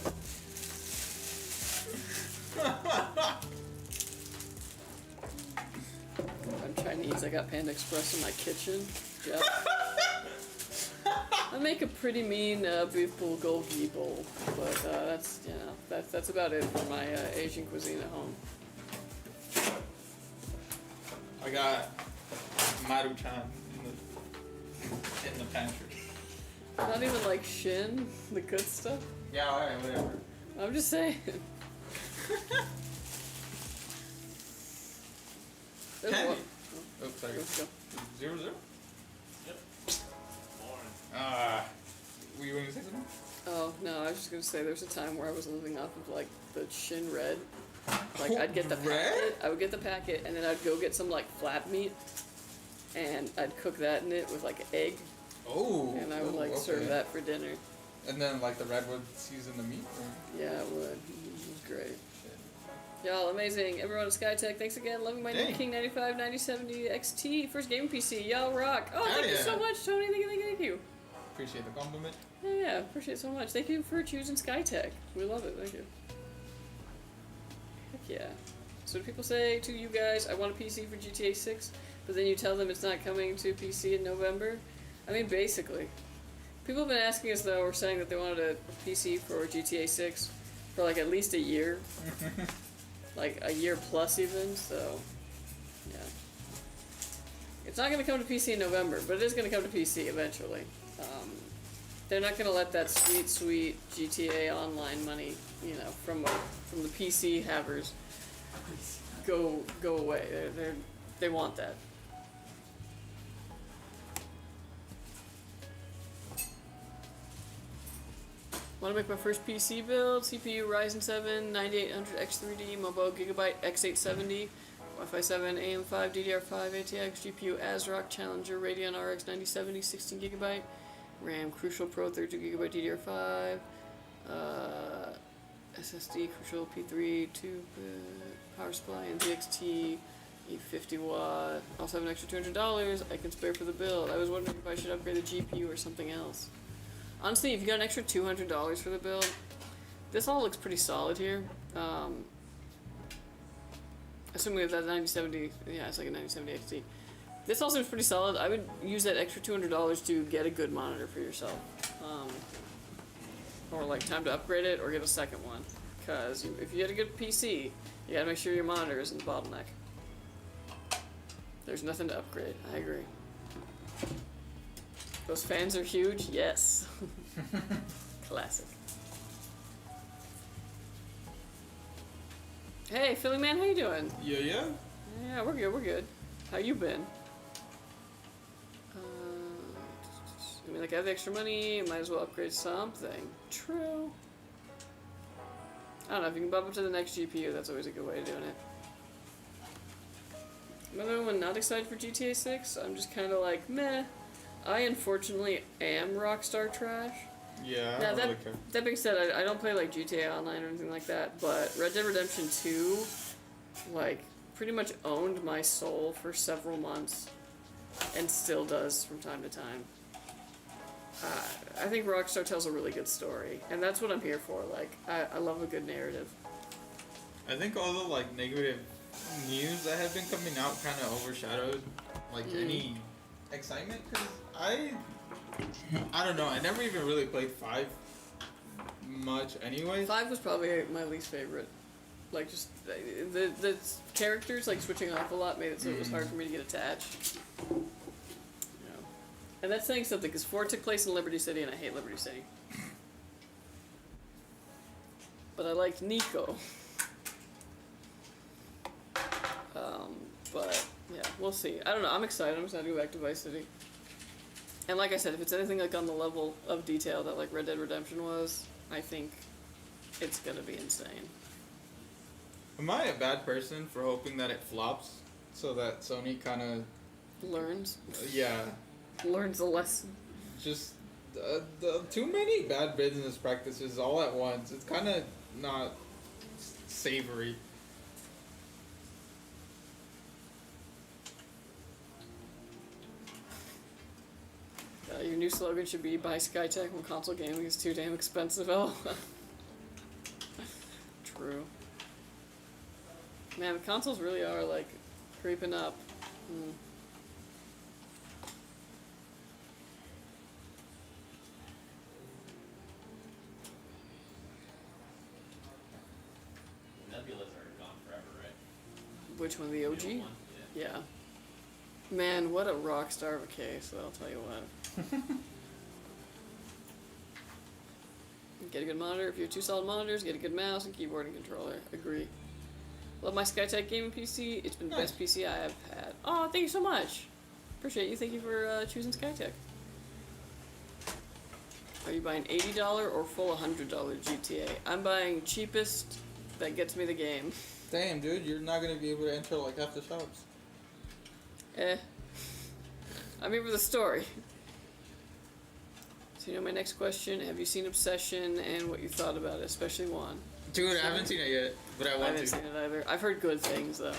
I'm Chinese. I got Panda Express in my kitchen. Yeah. I make a pretty mean beef bulgogi bowl, but that's that's about it for my Asian cuisine at home. I got Maruchan in the pantry. Not even like Shin, the good stuff. Yeah, alright, whatever. I'm just saying. There's Candy. one. Oh, sorry. Let's go. 0-0? Yep. Were you going to say something? Oh no, I was just gonna say there's a time where I was living off of like the Shin Red. Like I'd get the Red? packet, I would get the packet, and then I'd go get some like flat meat, and I'd cook that in it with like an egg, Oh. and I would like okay. serve that for dinner. And then like the red would season the meat? Or? Yeah, it would. It was great. Y'all, amazing. Everyone at Skytech, thanks again. Loving my new Dang. King 95 9070 XT first gaming PC. Y'all rock. Oh, Hell thank you yeah. so much, Tony. Thank you. Appreciate the compliment. Yeah, appreciate it so much. Thank you for choosing Skytech. We love it. Thank you. Heck yeah. So do people say to you guys, I want a PC for GTA 6, but then you tell them it's not coming to PC in November? I mean, basically. People have been asking us, though, or saying that they wanted a PC for GTA 6 for like at least a year. Like a year plus even, so yeah. It's not going to come to PC in November, but it is going to come to PC eventually. They're not going to let that sweet GTA Online money, you know, from the PC havers go away. They want that. Want to make my first PC build? CPU Ryzen 7 9800X3D, Mobo Gigabyte X870, Wi-Fi 7, AM5, DDR5, ATX, GPU ASROCK Challenger Radeon RX 9070, 16 GB, RAM Crucial Pro 32 GB DDR5, SSD Crucial P3 2-bit power supply, and DXT 850 watt. Also have an extra $200 I can spare for the build. I was wondering if I should upgrade the GPU or something else. Honestly, if you got an extra $200 for the build, this all looks pretty solid here. Assuming we have that 9070, yeah, it's like a 9070 XT. This all seems pretty solid. I would use that extra $200 to get a good monitor for yourself. Or like time to upgrade it or get a second one. Because if you get a good PC, you gotta make sure your monitor isn't the bottleneck. There's nothing to upgrade, I agree. Those fans are huge? Yes. Classic. Hey, Philly man, how you doing? Yeah, yeah. Yeah, we're good. We're good. How you been? I mean, like, I have extra money. Might as well upgrade something. True. I don't know, if you can bump up to the next GPU, that's always a good way of doing it. Another one not excited for GTA 6, I'm just kind of like, meh. I unfortunately am Rockstar trash. Yeah, Now, I don't really care. that being said, I don't play like GTA Online or anything like that, but Red Dead Redemption 2, like, pretty much owned my soul for several months, and still does from time to time. I think Rockstar tells a really good story, and that's what I'm here for. Like, I love a good narrative. I think all the like negative news that have been coming out kind of overshadowed like any excitement, because I don't know, I never even really played 5 much anyway. 5 was probably my least favorite. Like, just the characters like switching off a lot made it so it was hard for me to get attached. And that's saying something, because 4 took place in Liberty City, and I hate Liberty City. But I liked Nico. But, yeah, we'll see. I don't know, I'm excited. I'm excited to go back to Vice City. And like I said, if it's anything like on the level of detail that like Red Dead Redemption was, I think it's gonna be insane. Am I a bad person for hoping that it flops so that Sony kind of Learns. yeah. Learns a lesson. Just too many bad business practices all at once. It's kind of not savory. Your new slogan should be "Buy Skytech when console gaming is too damn expensive." Oh, true. Man, the consoles really are like creeping up. Nebulas are gone forever, right? Which one, the OG? The old one? Yeah. Yeah. Man, what a rock star of a case, I'll tell you what. Get a good monitor. If you have 2 solid monitors, get a good mouse and keyboard and controller. Agree. Love my Skytech gaming PC. It's been the best PC I have had. Oh, thank you so much. Appreciate you. Thank you for choosing Skytech. Are you buying $80 or full $100 GTA? I'm buying cheapest that gets me the game. Damn, dude, you're not gonna be able to enter like half the shops. I'm here for the story. So, my next question, have you seen Obsession and what you thought about it, especially 1? Dude, I haven't seen it yet, but I I want haven't to. seen it either. I've heard good things, though.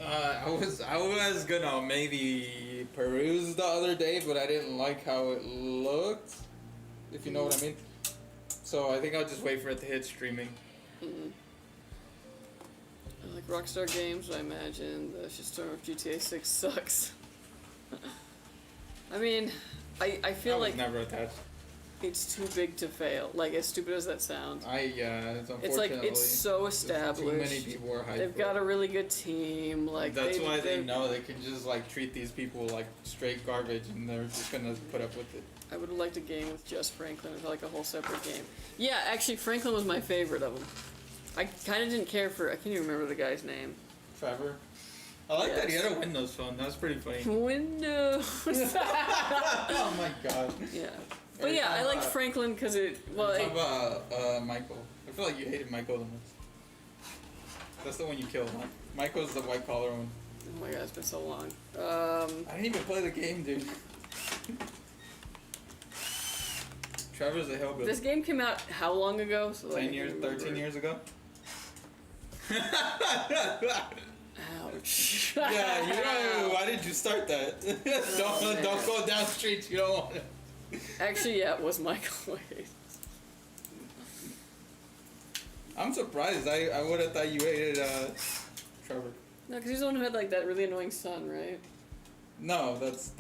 I was gonna maybe peruse the other day, but I didn't like how it looked, if you know what I mean. So I think I'll just wait for it to hit streaming. I like Rockstar Games, but I imagine the shitstorm of GTA 6 sucks. I mean, I feel like never attached. it's too big to fail. Like, as stupid as that sounds. It's unfortunately. It's like, it's so established. Too many people are hyped. They've got a really good team. Like, That's why they know they can just like treat these people like straight garbage, and they're just gonna put up with it. I would have liked a game with just Franklin, or like a whole separate game. Yeah, actually, Franklin was my favorite of them. I kind of didn't care for. I can't even remember the guy's name. Trevor. I like that he had a Windows phone. That was pretty funny. Windows. Oh my god. Yeah. But yeah, I liked Franklin because it. Well, Talk about Michael. I feel like you hated Michael the most. That's the one you killed, huh? Michael's the white collar one. Oh my god, it's been so long. I didn't even play the game, dude. Trevor's a hillbilly. This game came out how long ago? So 10 years, 13 years ago? Ouch. Yeah, you know, why did you start that? don't go down streets you don't want to. Actually, yeah, it was Michael Wade. I'm surprised. I would have thought you hated Trevor. No, because he's the one who had like that really annoying son, right? No, that was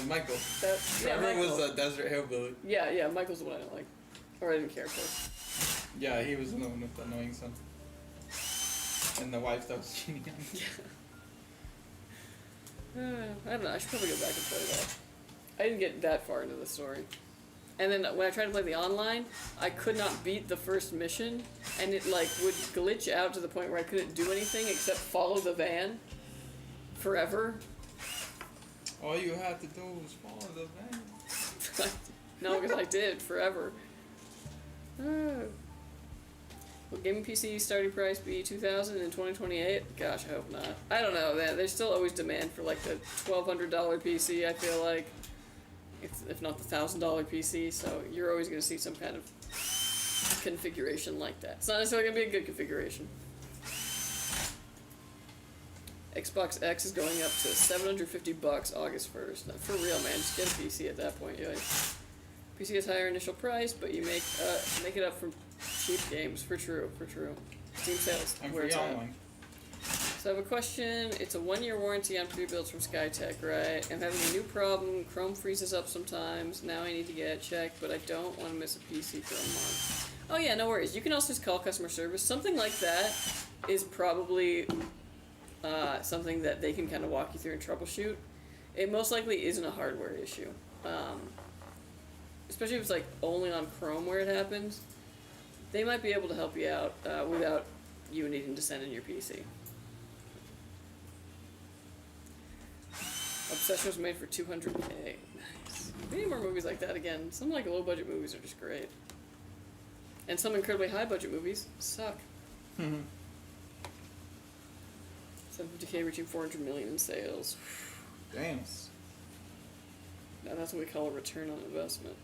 Michael. Yeah, Trevor Michael. was a desert hillbilly. Yeah, Michael's the one I didn't like. Or I didn't care for. Yeah, he was the one with the annoying son. And the wife that was cheating on him. I don't know, I should probably go back and play that. I didn't get that far into the story. And then when I tried to play the online, I could not beat the first mission, and it like would glitch out to the point where I couldn't do anything except follow the van forever. All you had to do was follow the van. No, because I did forever. Will gaming PC starting price be $2,000 in 2028? Gosh, I hope not. I don't know. There's still always demand for like the $1,200 PC. I feel like, if not the $1,000 PC. So you're always going to see some kind of configuration like that. It's not necessarily going to be a good configuration. Xbox X is going up to $750 August 1st. Now, for real, man, just get a PC at that point. Yeah. PC has higher initial price, but you make it up from cheap games. For true. Steam sales. I'm where free it's at. online. So I have a question. It's a 1-year warranty on pre-builds from Skytech, right? I'm having a new problem. Chrome freezes up sometimes. Now I need to get it checked, but I don't want to miss a PC for a month. Oh yeah, no worries. You can also just call customer service. Something like that is probably something that they can kind of walk you through and troubleshoot. It most likely isn't a hardware issue. Especially if it's like only on Chrome where it happens. They might be able to help you out without you needing to send in your PC. Obsession was made for $200K. Nice. We need more movies like that again. Some like low budget movies are just great. And some incredibly high budget movies suck. 750K reaching 400 million in sales. Damn. Now that's what we call a return on investment.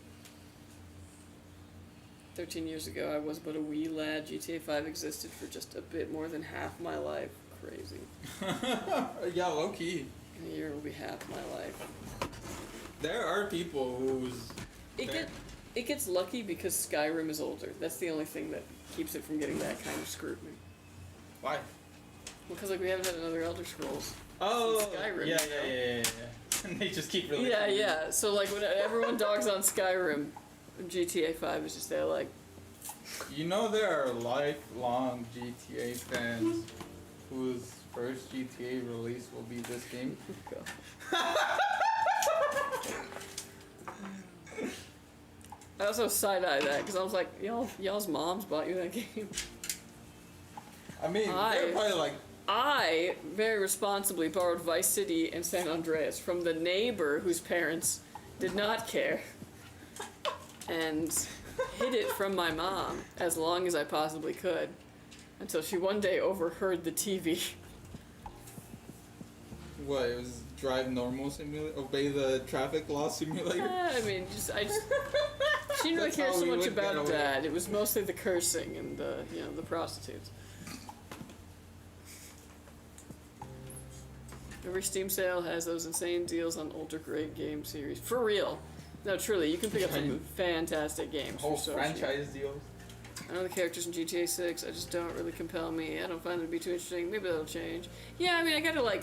13 years ago, I was but a wee lad. GTA 5 existed for just a bit more than half my life. Crazy. Yeah, low key. In a year, it will be half my life. There are people who's. It gets lucky because Skyrim is older. That's the only thing that keeps it from getting that kind of scrutiny. Why? Well, because like we haven't had another Elder Scrolls. Oh, Skyrim, yeah. And they just keep releasing. Yeah. So like when everyone dogs on Skyrim, GTA 5 is just there like. You know there are lifelong GTA fans whose first GTA release will be this game. I also side-eye that because I was like, y'all's moms bought you that game. I mean, they're probably like. I very responsibly borrowed Vice City and San Andreas from the neighbor whose parents did not care, and hid it from my mom as long as I possibly could, until she one day overheard the TV. What? It was Drive Normal Simulator? Obey the Traffic Law Simulator? I mean, she didn't really That's care how so we much would get about away. that. It was mostly the cursing and the prostitutes. Every Steam sale has those insane deals on ultra great game series. For real. No, truly, you can pick up some fantastic games. Whole for so franchise deals. I know the characters in GTA 6, I just don't really compel me. I don't find them to be too interesting. Maybe that'll change. Yeah, I mean, I gotta I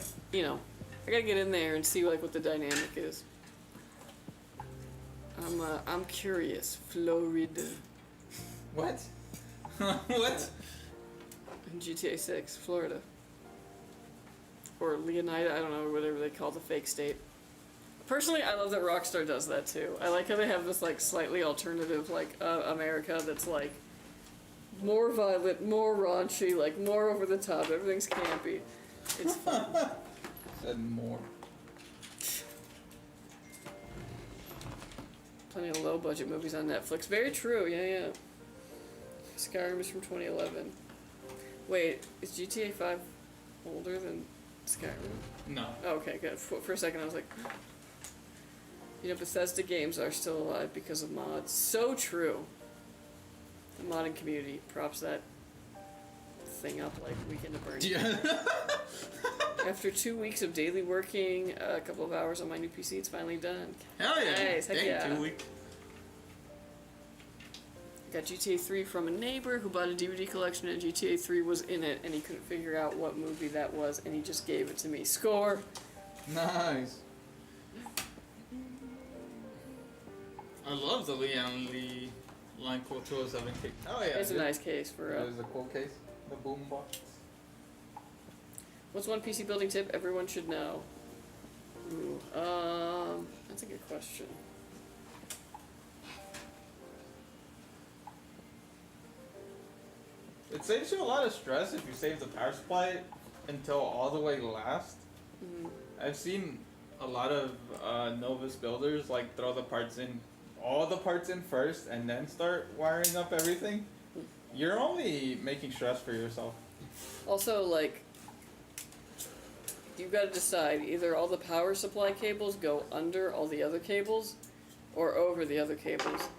gotta get in there and see what the dynamic is. I'm curious. Florida. What? What? In GTA 6, Florida. Or Leonida, I don't know, whatever they call the fake state. Personally, I love that Rockstar does that too. I like how they have this slightly alternative America that's more violent, more raunchy, more over the top. Everything's campy. It's fun. Said more. Plenty of low budget movies on Netflix. Very true. Yeah. Skyrim is from 2011. Wait, is GTA 5 older than Skyrim? No. Oh, okay, good. For a second, I was like, Bethesda games are still alive because of mods. So true. The modding community props that thing up like Weekend of Bernie. Yeah. After 2 weeks of daily working, a couple of hours on my new PC, it's finally done. Hell yeah. Nice, heck Dang, yeah. 2 weeks. Got GTA 3 from a neighbor who bought a DVD collection and GTA 3 was in it and he couldn't figure out what movie that was and he just gave it to me. Score! Nice. I love the Lian Line Cool 207 case. Oh yeah. It's a nice case for It was a cool case. The boom box. What's one PC building tip everyone should know? Ooh, that's a good question. It saves you a lot of stress if you save the power supply until all the way last. Mm. I've seen a lot of Novus builders like throw the parts in, all the parts in first, and then start wiring up everything. You're only making stress for yourself. Also, like, you've got to decide either all the power supply cables go under all the other cables or over the other cables.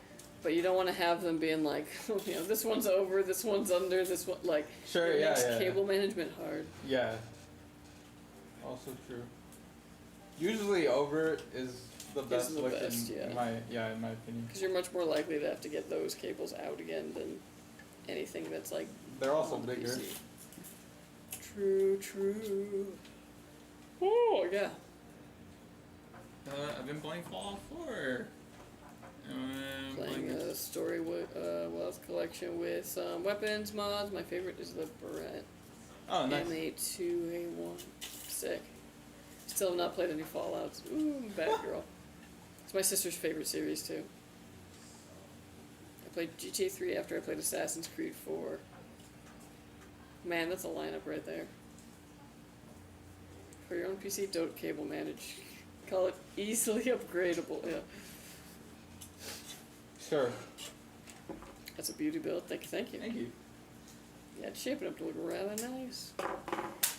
But you don't want to have them being like, you know, this one's over, this one's under, this one, like, Sure, it yeah, makes yeah. cable management hard. Yeah. Also true. Usually over is the best the look best, in yeah. my opinion. Because you're much more likely to have to get those cables out again than anything that's like They're also on the bigger. PC. True. Oh yeah. I've been playing Fallout 4. Playing a story wealth collection with some weapons mods. My favorite is the Barrett. Oh, nice. MA2A1. Sick. Still have not played any Fallouts. Ooh, bad girl. It's my sister's favorite series too. I played GTA 3 after I played Assassin's Creed 4. Man, that's a lineup right there. For your own PC, don't cable manage. Call it easily upgradable. Yeah. Sure. That's a beauty build. Thank you. Thank you. Yeah, it's shaping up to look rather nice.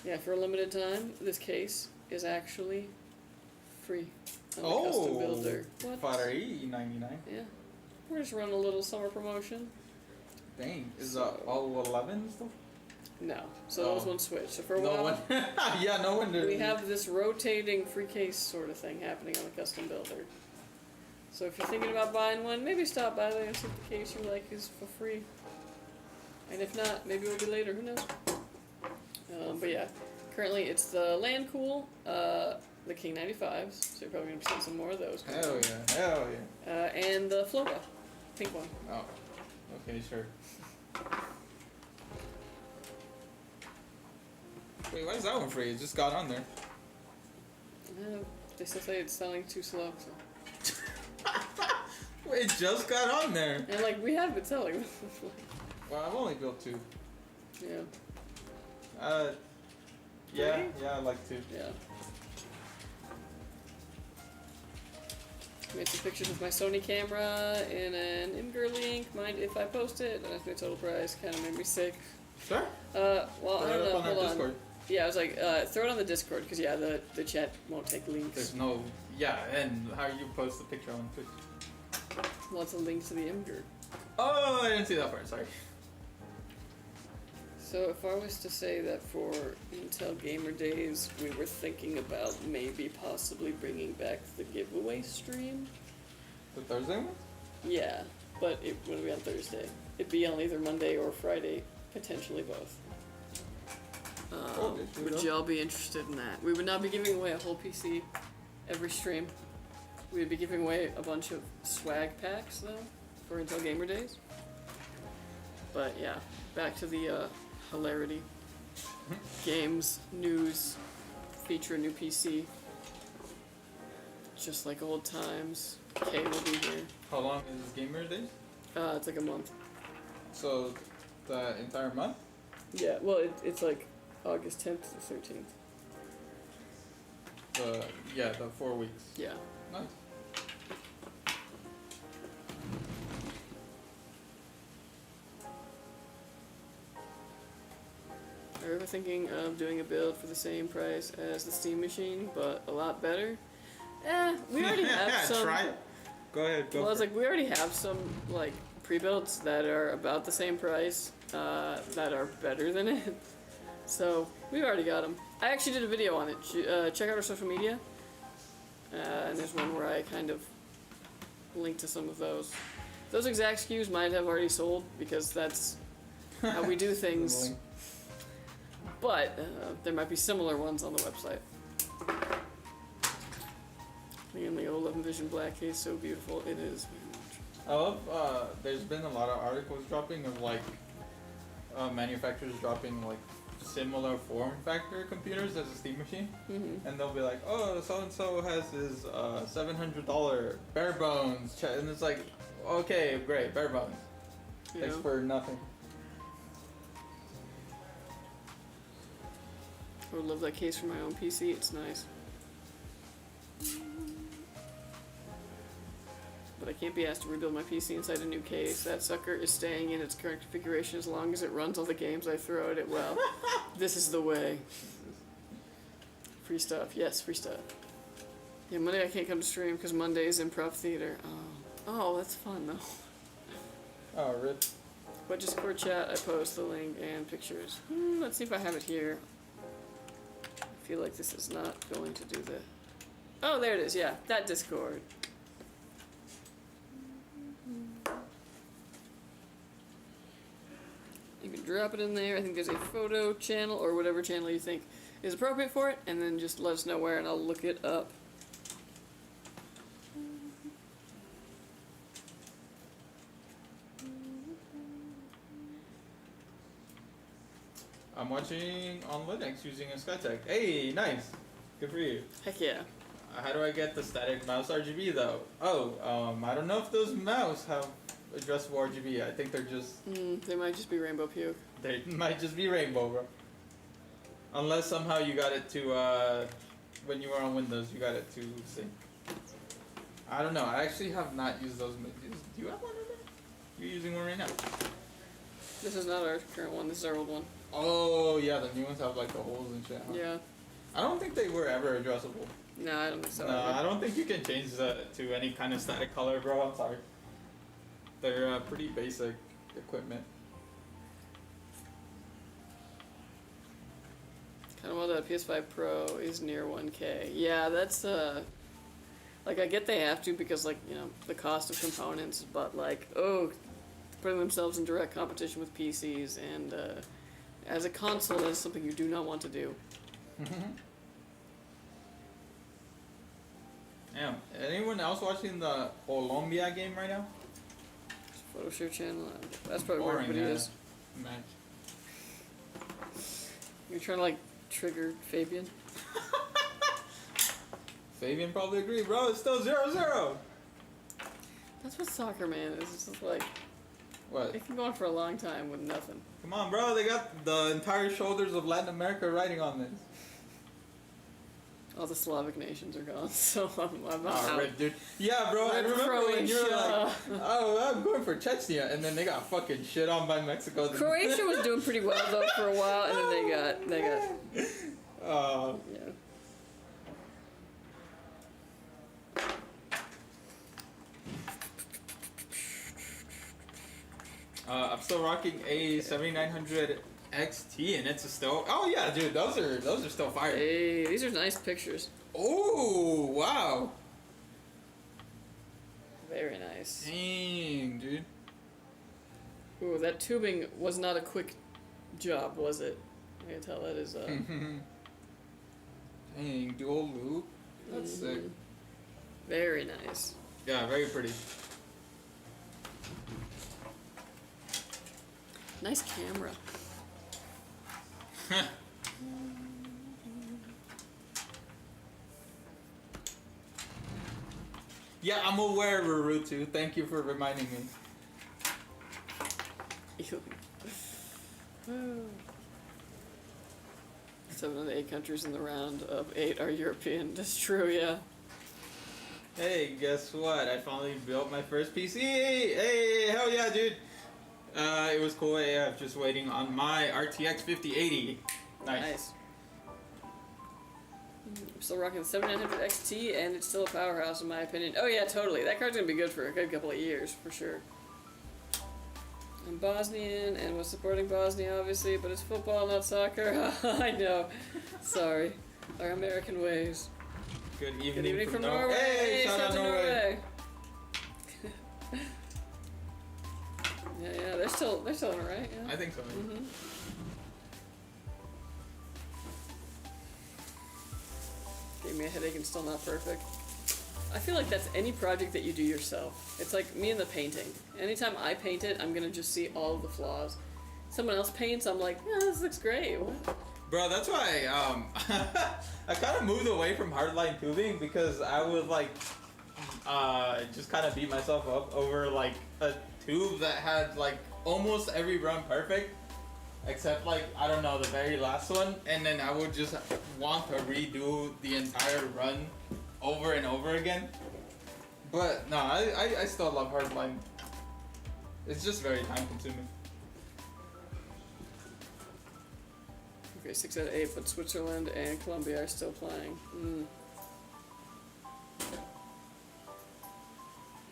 Yeah, for a limited time, this case is actually free on the custom builder. What? Fari 99. Yeah. We're just running a little summer promotion. Dang. Is So- all 11 still? No. So those ones switch. So for a No while, one. Yeah, no one did. we have this rotating free case sort of thing happening on the custom builder. So if you're thinking about buying one, maybe stop by there and see if the case you like is for free. And if not, maybe it'll be later, who knows? But yeah, currently it's the Land Cool, the King 95s, so you're probably going to be seeing some more of those. Hell yeah. And the Floga, pink one. Oh. Okay, sure. Wait, why is that one free? It just got on there. They still say it's selling too slow, so. Wait, it just got on there. And like, we have been selling them. Well, I've only built 2. Yeah. Yeah, Three? yeah, I like 2. Yeah. Made some pictures with my Sony camera in an Imgur link. Mind if I post it? Don't ask me the total price. Kind of made me sick. Sure. Well, Throw I it don't up know. on our Hold on. Discord. Yeah, I was like, throw it on the Discord because yeah, the chat won't take links. There's no. Yeah, and how you post the picture on Twitch. Well, it's a link to the Imgur. Oh, I didn't see that part. Sorry. So if I was to say that for Intel Gamer Days, we were thinking about maybe possibly bringing back the giveaway stream. The Thursday one? Yeah, but it wouldn't be on Thursday. It'd be on either Monday or Friday, potentially both. Would y'all be interested in that? We would not be giving away a whole PC every stream. We would be giving away a bunch of swag packs, though, for Intel Gamer Days. But yeah, back to the hilarity. Games, news, feature a new PC. Just like old times. Kay will be here. How long is Gamer Days? It's like a month. So, the entire month? Yeah, well, it's like August 10th to 13th. The 4 weeks. Yeah. Nice. Are you ever thinking of doing a build for the same price as the Steam machine, but a lot better? We already have some. Try it. Go ahead, go. Well, I was like, we already have some like pre-builds that are about the same price, that are better than it. So we've already got them. I actually did a video on it. Check out our social media. And there's one where I kind of link to some of those. Those exact SKUs might have already sold because that's how we do things. But there might be similar ones on the website. And the 11 Vision Black case, so beautiful. It is very much. I love, there's been a lot of articles dropping of like manufacturers dropping like similar form factor computers as a Steam machine. Mm-hmm. And they'll be like, oh, so-and-so has his $700 bare bones. And it's like, okay, great, bare bones. You Thanks know? for nothing. I would love that case for my own PC. It's nice. But I can't be asked to rebuild my PC inside a new case. That sucker is staying in its current configuration as long as it runs all the games I throw at it. Well, this is the way. Free stuff. Yes, free stuff. Yeah, Monday I can't come to stream because Monday is improv theater. Oh, that's fun though. Oh, rip. But Discord chat, I post the link and pictures. Let's see if I have it here. I feel like this is not going to do the... Oh, there it is. Yeah, that Discord. You can drop it in there. I think there's a photo channel or whatever channel you think is appropriate for it, and then just let us know where and I'll look it up. I'm watching on Linux using a Skytech. Hey, nice. Good for you. Heck yeah. How do I get the static mouse RGB though? Oh, I don't know if those mouse have addressable RGB. I think they're just... They might just be rainbow puke. They might just be rainbow, bro. Unless somehow you got it to, when you were on Windows, you got it to sync. I don't know. I actually have not used those. Do you have one in there? You're using one right now. This is not our current one. This is our old one. Oh, yeah. The new ones have like the holes and shit. Huh? Yeah. I don't think they were ever addressable. No, I don't think so. No, I don't think you can change that to any kind of static color, bro. I'm sorry. They're pretty basic equipment. Kind of well that PS5 Pro is near 1K. Yeah, that's like I get they have to because like, you know, the cost of components, but like, putting themselves in direct competition with PCs and as a console is something you do not want to do. Damn. Anyone else watching the Colombia game right now? Photo share channel. That's probably where Boring, everybody is. Match. You're trying to like trigger Fabian. Fabian probably agree, bro. It's still 0-0. That's what soccer, man, is. It's just like What? it can go on for a long time with nothing. Come on, bro. They got the entire shoulders of Latin America riding on this. All the Slavic nations are gone, so I'm Oh, out. right, dude. Yeah, bro. I Like remember when you were like, Croatia. "Oh, I'm going for Chechnya," and then they got fucking shit on by Mexico. Croatia was doing pretty well though for a while, and then they got yeah. I'm still rocking a 7900 XT, and it's still. Oh yeah, dude. Those are still fire. Hey, these are nice pictures. Oh wow. Very nice. Dang, dude. Ooh, that tubing was not a quick job, was it? I can tell that is Dang, dual loop. That's sick. very nice. Yeah, very pretty. Nice camera. Yeah, I'm aware, Rurutu. Thank you for reminding me. 7 of the 8 countries in the round of 8 are European. That's true, yeah. Hey, guess what? I finally built my first PC. Hey, hell yeah, dude. It was cool AF, just waiting on my RTX 5080. Nice. I'm still rocking the 7900 XT, and it's still a powerhouse in my opinion. Oh yeah, totally. That card's gonna be good for a good couple of years, for sure. I'm Bosnian, and was supporting Bosnia, obviously, but it's football, not soccer. I know. Sorry. Our American ways. Good evening, Good evening from Norway. Norway. Hey, shout out to Norway. Yeah, they're still in it, right? Yeah. I think so. Gave me a headache and still not perfect. I feel like that's any project that you do yourself. It's like me and the painting. Anytime I paint it, I'm gonna just see all of the flaws. Someone else paints, I'm like, yeah, this looks great. What? Bro, that's why I kind of moved away from hardline tubing because I would like just kind of beat myself up over like a tube that had like almost every run perfect, except like I don't know, the very last one, and then I would just want to redo the entire run over and over again. But no, I still love Hardline. It's just very time consuming. Okay, 6 out of 8, but Switzerland and Colombia are still playing.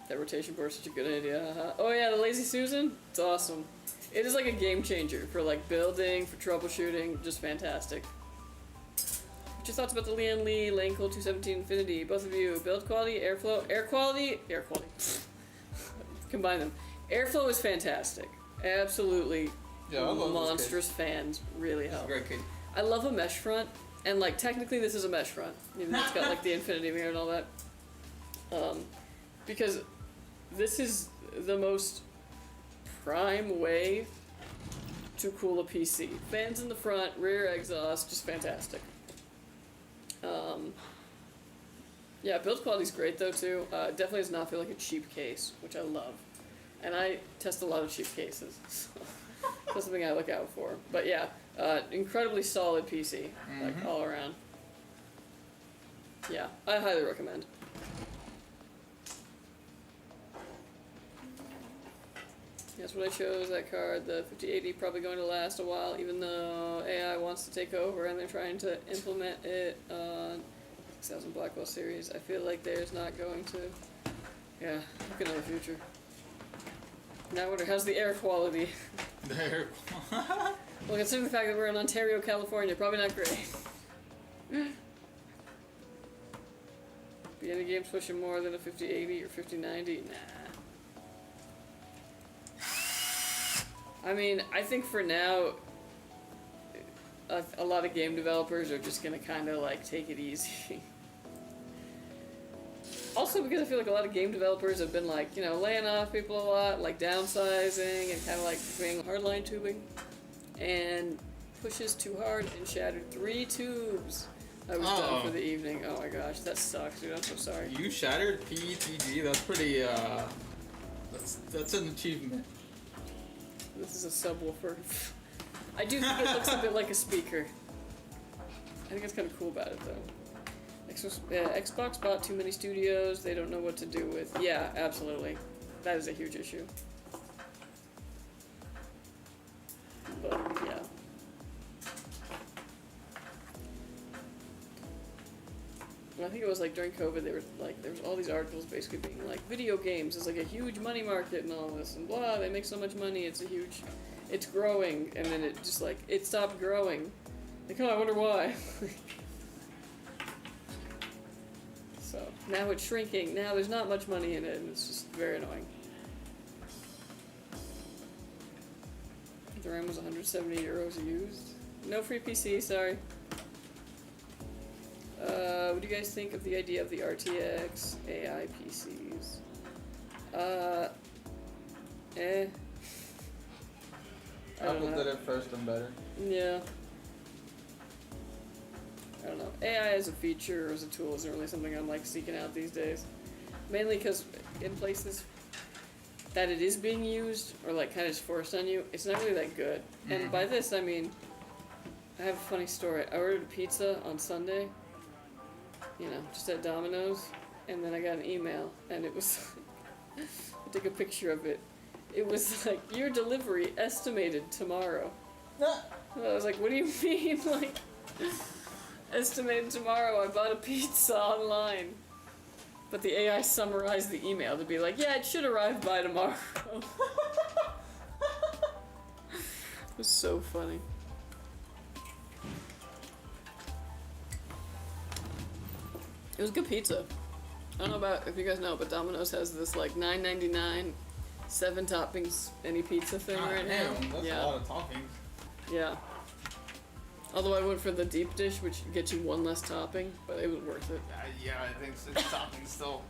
That rotation board is such a good idea. Oh yeah, the Lazy Susan? It's awesome. It is like a game changer for like building, for troubleshooting, just fantastic. What's your thoughts about the Lian Li Langcool 217 Infinity? Both of you, build quality, airflow, air quality. Combine them. Airflow is fantastic. Absolutely. Yeah, I love monstrous fans really help. Great case. I love a mesh front, and like technically this is a mesh front. You know, it's got like the infinity mirror and all that. Because this is the most prime way to cool a PC. Fans in the front, rear exhaust, just fantastic. Yeah, build quality's great though too. Definitely does not feel like a cheap case, which I love. And I test a lot of cheap cases. So that's something I look out for. But yeah, incredibly solid PC, like all around. Yeah, I highly recommend. That's what I chose, that card. The 5080 probably going to last a while, even though AI wants to take over and they're trying to implement it on 6000 Blackwell series. I feel like there's not going to. Yeah, look at the future. Now I wonder, how's the air quality? The air Well, considering the fact that we're in Ontario, California, probably not great. Be any games pushing more than a 5080 or 5090? Nah. I mean, I think for now, a lot of game developers are just gonna kind of like take it easy. Also because I feel like a lot of game developers have been like, you know, laying off people a lot, like downsizing and kind of like doing hardline tubing. And pushes too hard and shattered 3 tubes. I was done for the evening. Oh my gosh, that sucks, dude. I'm so sorry. You shattered PETG. That's pretty. That's an achievement. This is a subwoofer. I do think it looks a bit like a speaker. I think it's kind of cool about it though. Xbox bought too many studios. They don't know what to do with. Yeah, absolutely. That is a huge issue. But yeah. And I think it was like during COVID, they were like, there was all these articles basically being like, video games is like a huge money market and all this and blah, they make so much money, it's growing, and then it just like, it stopped growing. Like, oh, I wonder why. So, now it's shrinking, now there's not much money in it, and it's just very annoying. The RAM was 170 euros used. No free PC, sorry. What do you guys think of the idea of the RTX AI PCs? Apple did it first and better. Yeah. I don't know. AI as a feature or as a tool isn't really something I'm like seeking out these days. Mainly because in places that it is being used or like kind of just forced on you, it's not really that good. And by this I mean, I have a funny story. I ordered a pizza on Sunday. You know, just at Domino's, and then I got an email, and it was, I took a picture of it. It was like, your delivery estimated tomorrow. I was like, what do you mean, like, estimated tomorrow? I bought a pizza online. But the AI summarized the email to be like, yeah, it should arrive by tomorrow. It was so funny. It was good pizza. I don't know about if you guys know, but Domino's has this like $9.99, 7 toppings any pizza thing right now. That's a lot of toppings. Yeah. Although I went for the deep dish, which gets you 1 less topping, but it was worth it. Yeah, I think 6 toppings still.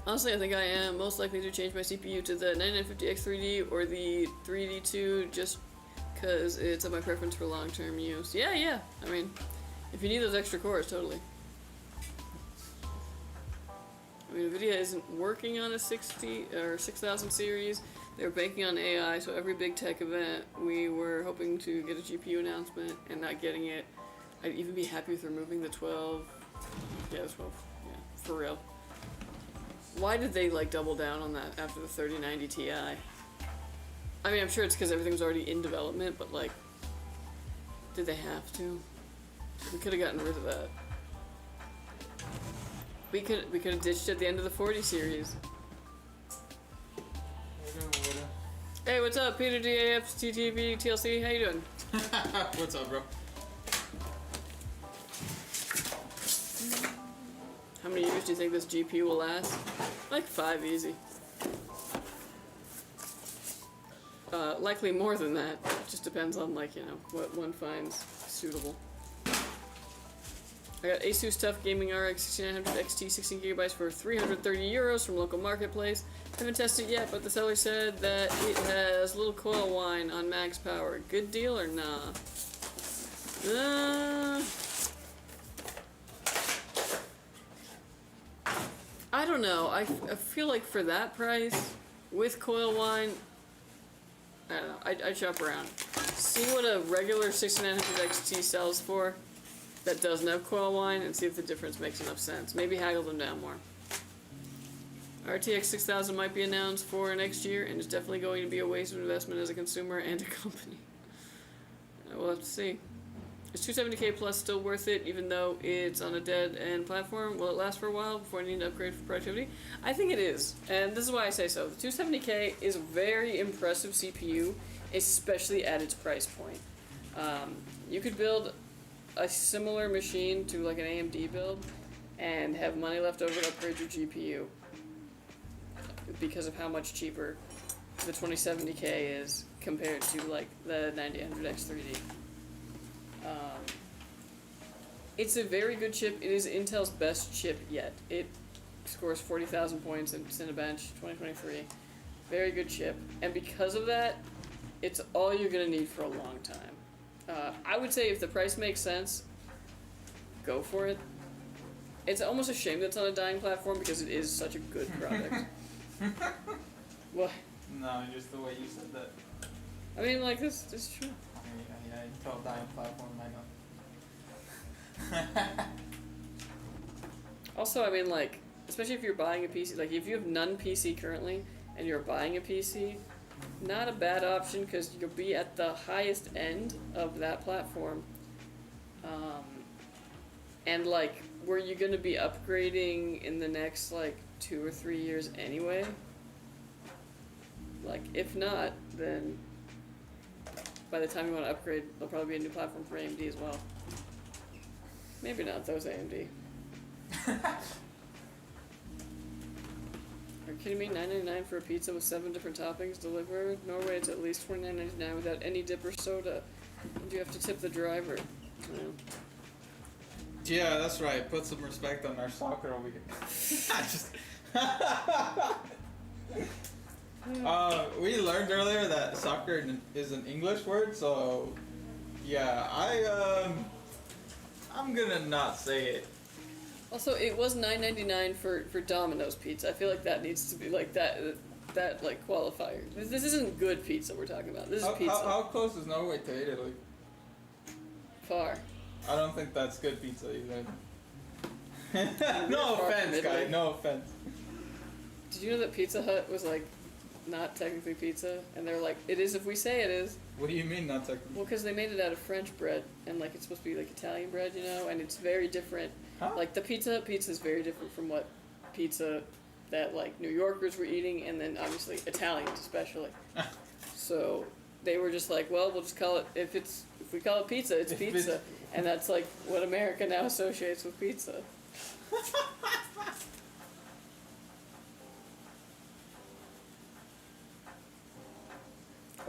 Honestly, I think I am most likely to change my CPU to the 9950X3D or the 3D2 just because it's my preference for long-term use. Yeah. I mean, if you need those extra cores, totally. I mean, NVIDIA isn't working on a 60 or 6000 series. They're banking on AI, so every big tech event, we were hoping to get a GPU announcement and not getting it. I'd even be happy with removing the 12. Yeah, the 12. Yeah, for real. Why did they like double down on that after the 3090 Ti? I mean, I'm sure it's because everything was already in development, but like, did they have to? We could have gotten rid of that. We could have ditched at the end of the 40 series. Hey, what's up, Peter DAF, TTV, TLC? How you doing? What's up, bro? How many years do you think this GPU will last? Like 5 easy. Likely more than that. It just depends on, like, you know, what one finds suitable. I got ASUS TUF Gaming RX 6900 XT 16GB for €330 from local marketplace. Haven't tested it yet, but the seller said that it has little coil whine on max power. Good deal or nah? I don't know. I feel like for that price, with coil whine, I don't know. I'd shop around. See what a regular 6900 XT sells for that doesn't have coil whine and see if the difference makes enough sense. Maybe haggle them down more. RTX 6000 might be announced for next year and is definitely going to be a waste of investment as a consumer and a company. We'll have to see. Is 270K Plus still worth it even though it's on a dead-end platform? Will it last for a while before I need to upgrade for productivity? I think it is, and this is why I say so. The 270K is a very impressive CPU, especially at its price point. You could build a similar machine to like an AMD build and have money left over to upgrade your GPU because of how much cheaper the 2070K is compared to like the 9000X3D. It's a very good chip. It is Intel's best chip yet. It scores 40,000 points in Cinebench 2023. Very good chip. And because of that, it's all you're going to need for a long time. I would say if the price makes sense, go for it. It's almost a shame that it's on a dying platform because it is such a good product. What? No, just the way you said that. I mean, like, this is true. Yeah, Intel dying platform, I know. Also, I mean, like, especially if you're buying a PC, like, if you have none PC currently and you're buying a PC, not a bad option because you'll be at the highest end of that platform. And, like, were you going to be upgrading in the next, like, 2 or 3 years anyway? Like, if not, then by the time you want to upgrade, there'll probably be a new platform for AMD as well. Maybe not those AMD. Are you kidding me? $9.99 for a pizza with 7 different toppings delivered? Norway, it's at least $29.99 without any dip or soda. And you have to tip the driver. Yeah. Yeah, that's right. Put some respect on our soccer over here. We learned earlier that soccer is an English word, so yeah, I'm gonna not say it. Also, it was $9.99 for Domino's pizza. I feel like that needs to be like that like qualifier. This isn't good pizza we're talking about. This is pizza. How close is Norway to Italy? Far. I don't think that's good pizza either. No far from offense, Italy. guy. No offense. Did you know that Pizza Hut was like not technically pizza, and they're like, it is if we say it is. What do you mean not technically? Well, because they made it out of French bread, and like it's supposed to be like Italian bread, you know, and it's very different. Huh? Like the pizza is very different from what pizza that like New Yorkers were eating, and then obviously Italians especially. So they were just like, well, we'll just call it if we call it pizza, it's pizza, and that's like what America now associates with pizza.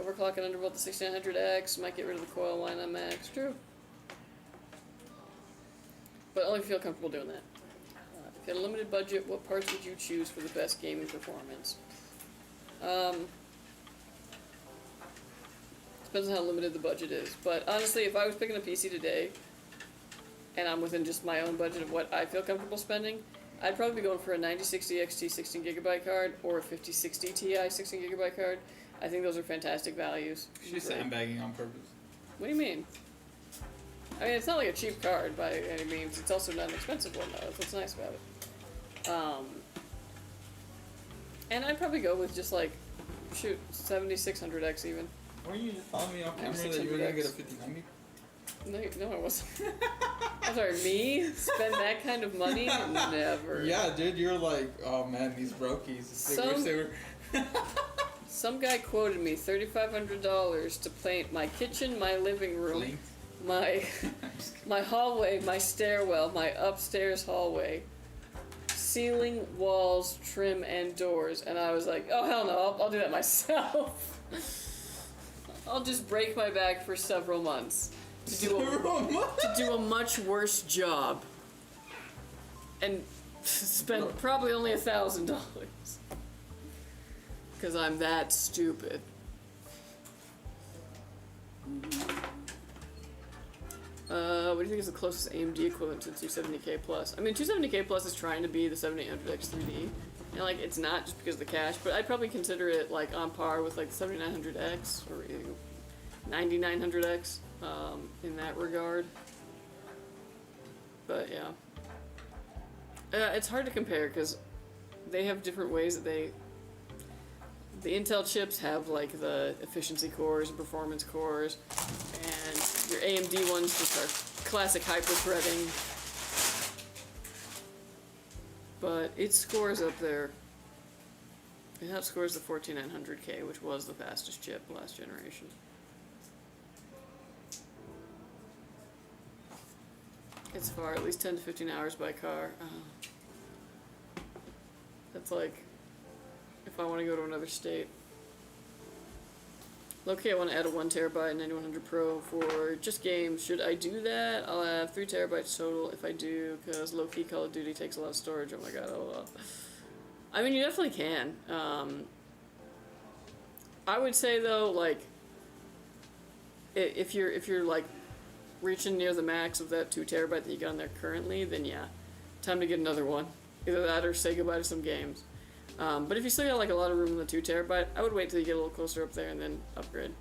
Overclock and undervolt the 6900X, might get rid of the coil line on max. True. But only if you feel comfortable doing that. If you had a limited budget, what parts would you choose for the best gaming performance? Depends on how limited the budget is. But honestly, if I was picking a PC today, and I'm within just my own budget of what I feel comfortable spending, I'd probably be going for a 9060 XT 16GB card or a 5060 Ti 16GB card. I think those are fantastic values. She's sandbagging on purpose. What do you mean? I mean, it's not like a cheap card by any means. It's also not an expensive one, though. That's what's nice about it. And I'd probably go with just like, shoot, 7600X even. Weren't you just telling me off camera that you were gonna get a 5090? No, I wasn't. I'm sorry, me? Spend that kind of money? Never. Yeah, dude, you're like, oh man, these brokies. They wish they were. Some guy quoted me $3,500 to paint my kitchen, my living room, my hallway, my stairwell, my upstairs hallway, ceiling, walls, trim, and doors. And I was like, oh hell no, I'll do that myself. I'll just break my back for several months to do a much worse job and spend probably only $1,000 because I'm that stupid. What do you think is the closest AMD equivalent to 270K Plus? I mean, 270K Plus is trying to be the 7800X 3D. And, like, it's not just because of the cache, but I'd probably consider it, like, on par with, like, the 7900X or 9900X in that regard. But, yeah. It's hard to compare because they have different ways that the Intel chips have, like, the efficiency cores and performance cores, and your AMD ones just are classic hyper-threading. But it scores up there. It outscores the 14900K, which was the fastest chip last generation. It's far, at least 10 to 15 hours by car. That's like if I want to go to another state. Okay, I want to add a 1TB 9100 Pro for just games. Should I do that? I'll have 3 terabytes total if I do, because low-key Call of Duty takes a lot of storage. Oh my god, I mean, you definitely can. I would say though, like, if you're like reaching near the max of that 2 terabyte that you got on there currently, then yeah, time to get another one. Either that or say goodbye to some games. But if you still got like a lot of room in the 2 terabyte, I would wait till you get a little closer up there and then upgrade.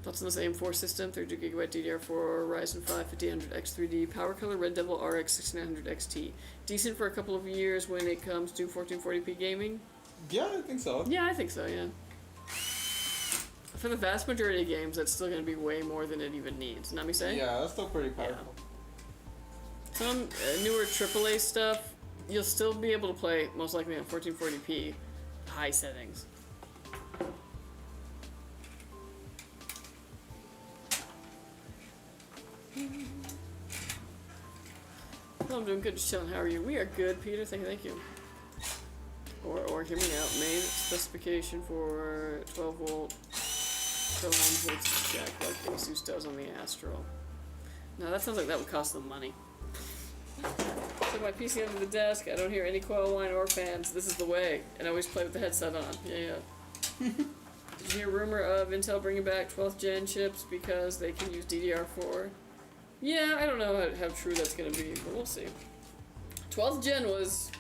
Thoughts on this AM4 system? 32GB DDR4 Ryzen 5 5800X 3D Power Color Red Devil RX 6900 XT. Decent for a couple of years when it comes to 1440p gaming. Yeah, I think so. Yeah, I think so. Yeah. For the vast majority of games, that's still going to be way more than it even needs. Not me saying? Yeah, that's still pretty powerful. Yeah. Some newer AAA stuff, you'll still be able to play most likely on 1440p high settings. Well, I'm doing good, just chilling. How are you? We are good, Peter. Thank you. Or hear me out. Main specification for 12 volt, 12 volts jack like ASUS does on the Astro. Now that sounds like that would cost them money. So my PC under the desk, I don't hear any coil whine or fans. This is the way. And I always play with the headset on. Yeah. Did you hear rumor of Intel bringing back 12th gen chips because they can use DDR4? Yeah, I don't know how true that's going to be, but we'll see. 12th gen was...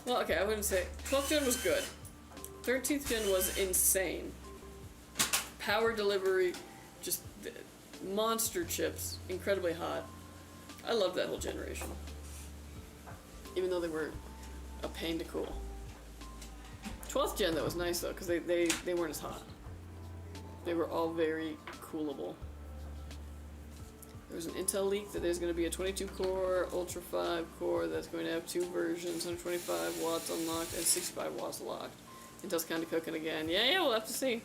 Well, okay, I wouldn't say... 12th gen was good. 13th gen was insane. Power delivery, just monster chips, incredibly hot. I loved that whole generation. Even though they were a pain to cool. 12th gen, that was nice, though, because they weren't as hot. They were all very coolable. There was an Intel leak that there's going to be a 22-core, Ultra 5 core that's going to have 2 versions, 125 watts unlocked and 65 watts locked. Intel's kind of cooking again. Yeah, we'll have to see.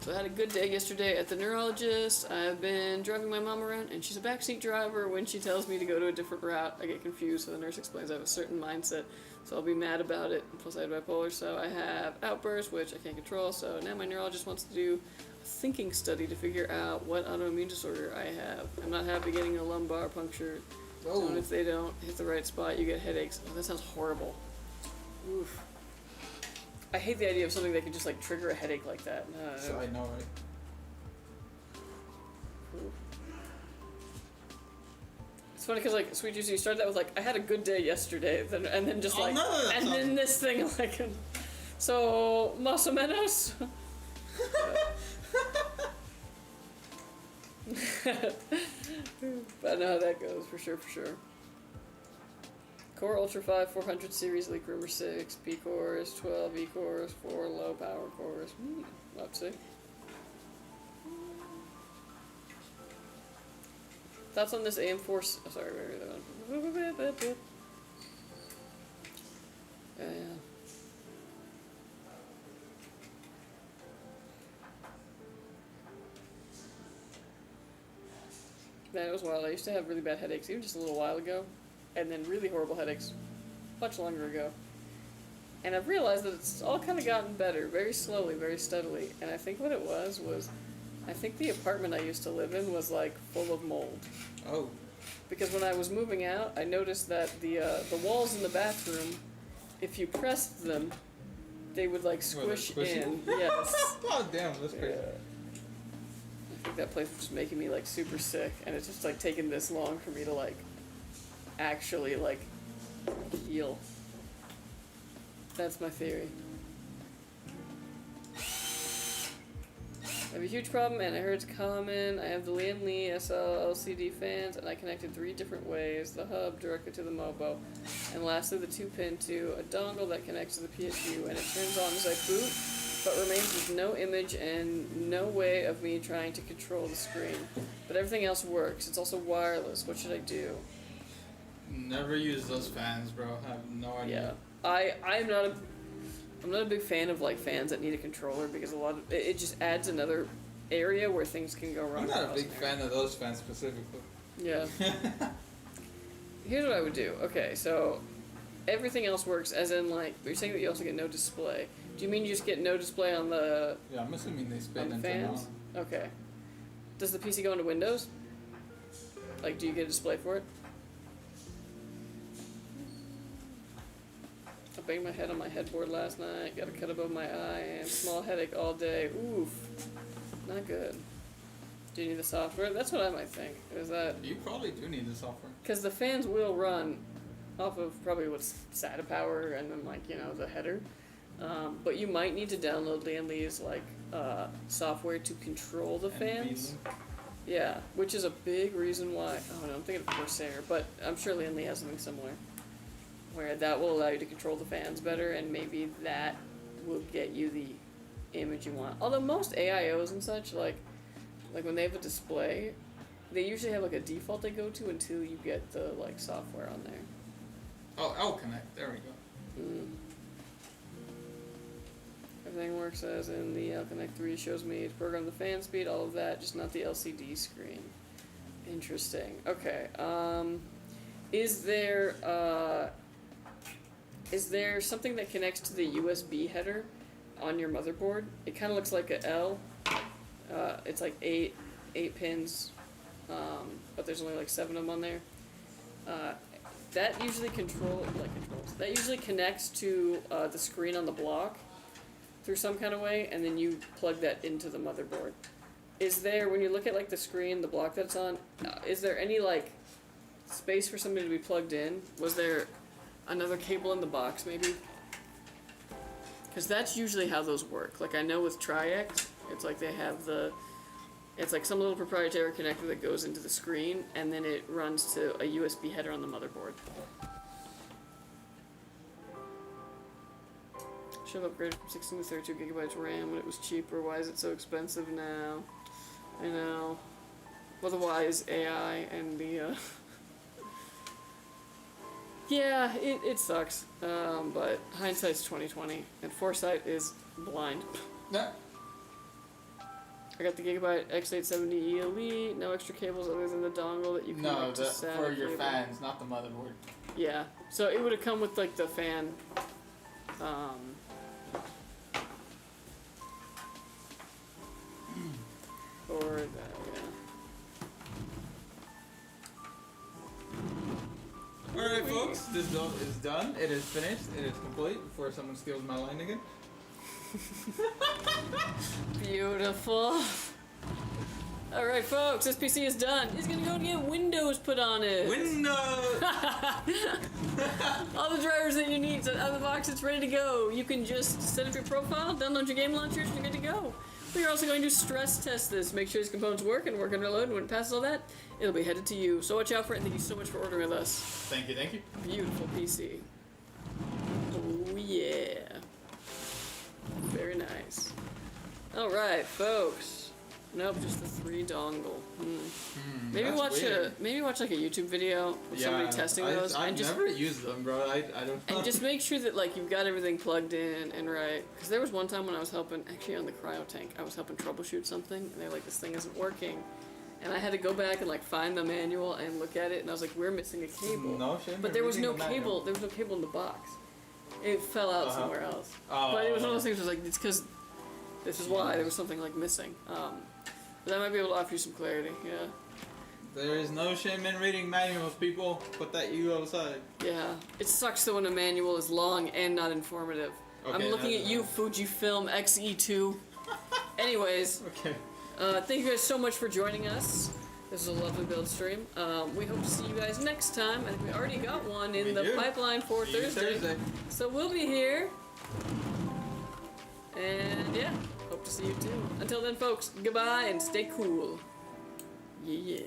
So I had a good day yesterday at the neurologist. I've been driving my mom around, and she's a backseat driver. When she tells me to go to a different route, I get confused, so the nurse explains I have a certain mindset, so I'll be mad about it. Plus I have bipolar, so I have outbursts, which I can't control, so now my neurologist wants to do a thinking study to figure out what autoimmune disorder I have. I'm not happy getting a lumbar puncture. Oh. So if they don't hit the right spot, you get headaches. Oh, that sounds horrible. Oof. I hate the idea of something that could just like trigger a headache like that. No. So I know, right? It's funny because like Sweet Juicy, you started that with like I had a good day yesterday, then and then just Oh, like no, that's and not- then this thing like so más o menos. But I know how that goes for sure, for sure. Core Ultra 5 400 series, leak rumor 6, P cores, 12 E cores, 4 low power cores. Let's see. Thoughts on this AM4? Oh, sorry, wait, that one. Yeah. Man, it was wild. I used to have really bad headaches, even just a little while ago, and then really horrible headaches much longer ago. And I've realized that it's all kind of gotten better, very slowly, very steadily. And I think what it was, I think the apartment I used to live in was like full of mold. Oh. Because when I was moving out, I noticed that the walls in the bathroom, if you pressed them, they would like squish squishy? in. Yes. Oh damn, that's crazy. Yeah. I think that place was just making me like super sick, and it's just like taken this long for me to like actually like heal. That's my theory. I have a huge problem, and I heard it's common. I have the Lian Li SL LCD fans, and I connected 3 different ways: the hub directly to the Mobo, and lastly the 2-pin to a dongle that connects to the PSU, and it turns on as I boot, but remains with no image and no way of me trying to control the screen. But everything else works. It's also wireless. What should I do? Never use those fans, bro. I have no idea. Yeah, I'm not a big fan of like fans that need a controller because a lot of it just adds another area where things can go wrong. I'm not a big fan of those fans specifically. Yeah. Here's what I would do. Okay, so everything else works, as in like you're saying that you also get no display. Do you mean you just get no display on the Yeah, I'm assuming they spin on the and turn fans? on. Okay. Does the PC go into Windows? Like, do you get a display for it? I banged my head on my headboard last night, got a cut above my eye, and small headache all day. Oof. Not good. Do you need the software? That's what I might think. Is that... You probably do need the software. Because the fans will run off of probably what's SATA power and then, like, you know, the header. But you might need to download Lian Li's, like, software to control the fans. Yeah, which is a big reason why... Oh, no, I'm thinking of Corsair, but I'm sure Lian Li has something similar. Where that will allow you to control the fans better, and maybe that will get you the image you want. Although most AIOs and such, like when they have a display, they usually have like a default they go to until you get the like software on there. Oh, L Connect. There we go. Everything works as in the L Connect 3 shows me to program the fan speed, all of that, just not the LCD screen. Interesting. Okay. Is there something that connects to the USB header on your motherboard? It kind of looks like a L. It's like eight pins, but there's only like 7 of them on there. That usually That usually connects to the screen on the block through some kind of way, and then you plug that into the motherboard. Is there, when you look at like the screen, the block that's on, is there any like space for something to be plugged in? Was there another cable in the box, maybe? Because that's usually how those work. Like, I know with TRYX, it's like they have it's like some little proprietary connector that goes into the screen, and then it runs to a USB header on the motherboard. Should have upgraded from 16 to 32 gigabytes RAM when it was cheaper. Why is it so expensive now? I know. Well, the why is AI and the, Yeah, it sucks, but hindsight's 20/20, and foresight is blind. Yeah. I got the Gigabyte X870E Elite, no extra cables other than the dongle that you can connect to SATA for your cable. fans, not the motherboard. Yeah, so it would have come with like the fan, or that, yeah. Alright folks, this build is done. It is finished. It is complete before someone steals my line again. Beautiful. Alright, folks, this PC is done. It's gonna go and get Windows put on it. Windows! All the drivers that you need, so out of the box, it's ready to go. You can just set up your profile, download your game launchers, and you're good to go. We are also going to stress test this, make sure these components work and reload, and when it passes all that, it'll be headed to you. So watch out for it, and thank you so much for ordering with us. Thank you, thank you. Beautiful PC. Oh yeah. Very nice. Alright, folks. Nope, just the 3 dongle. Maybe that's watch weird. maybe watch like a YouTube video of somebody testing those, I've and just never used them, bro. I don't know. and just make sure that like you've got everything plugged in and right. Because there was one time when I was helping, actually on the cryo tank, I was helping troubleshoot something, and they're like, this thing isn't working, and I had to go back and like find the manual and look at it, and I was like, we're missing a cable. No, shouldn't But be there was reading no the manual. cable. There was no cable in the box. It fell out somewhere else. Oh. But it was one of those things. Where like it's because this is why there was something like missing. But that might be able to offer you some clarity. Yeah. There is no shame in reading manuals, people. Put that ego aside. Yeah. It sucks though when a manual is long and not informative. I'm Okay, looking at you, Fujifilm Xe2. Anyways, Okay. thank you guys so much for joining us. This is a lovely build stream. We hope to see you guys next time. I think we already got one in the pipeline for See you Thursday. So we'll be here. And yeah, hope to see you too. Until then, folks, goodbye and stay cool. Yeah.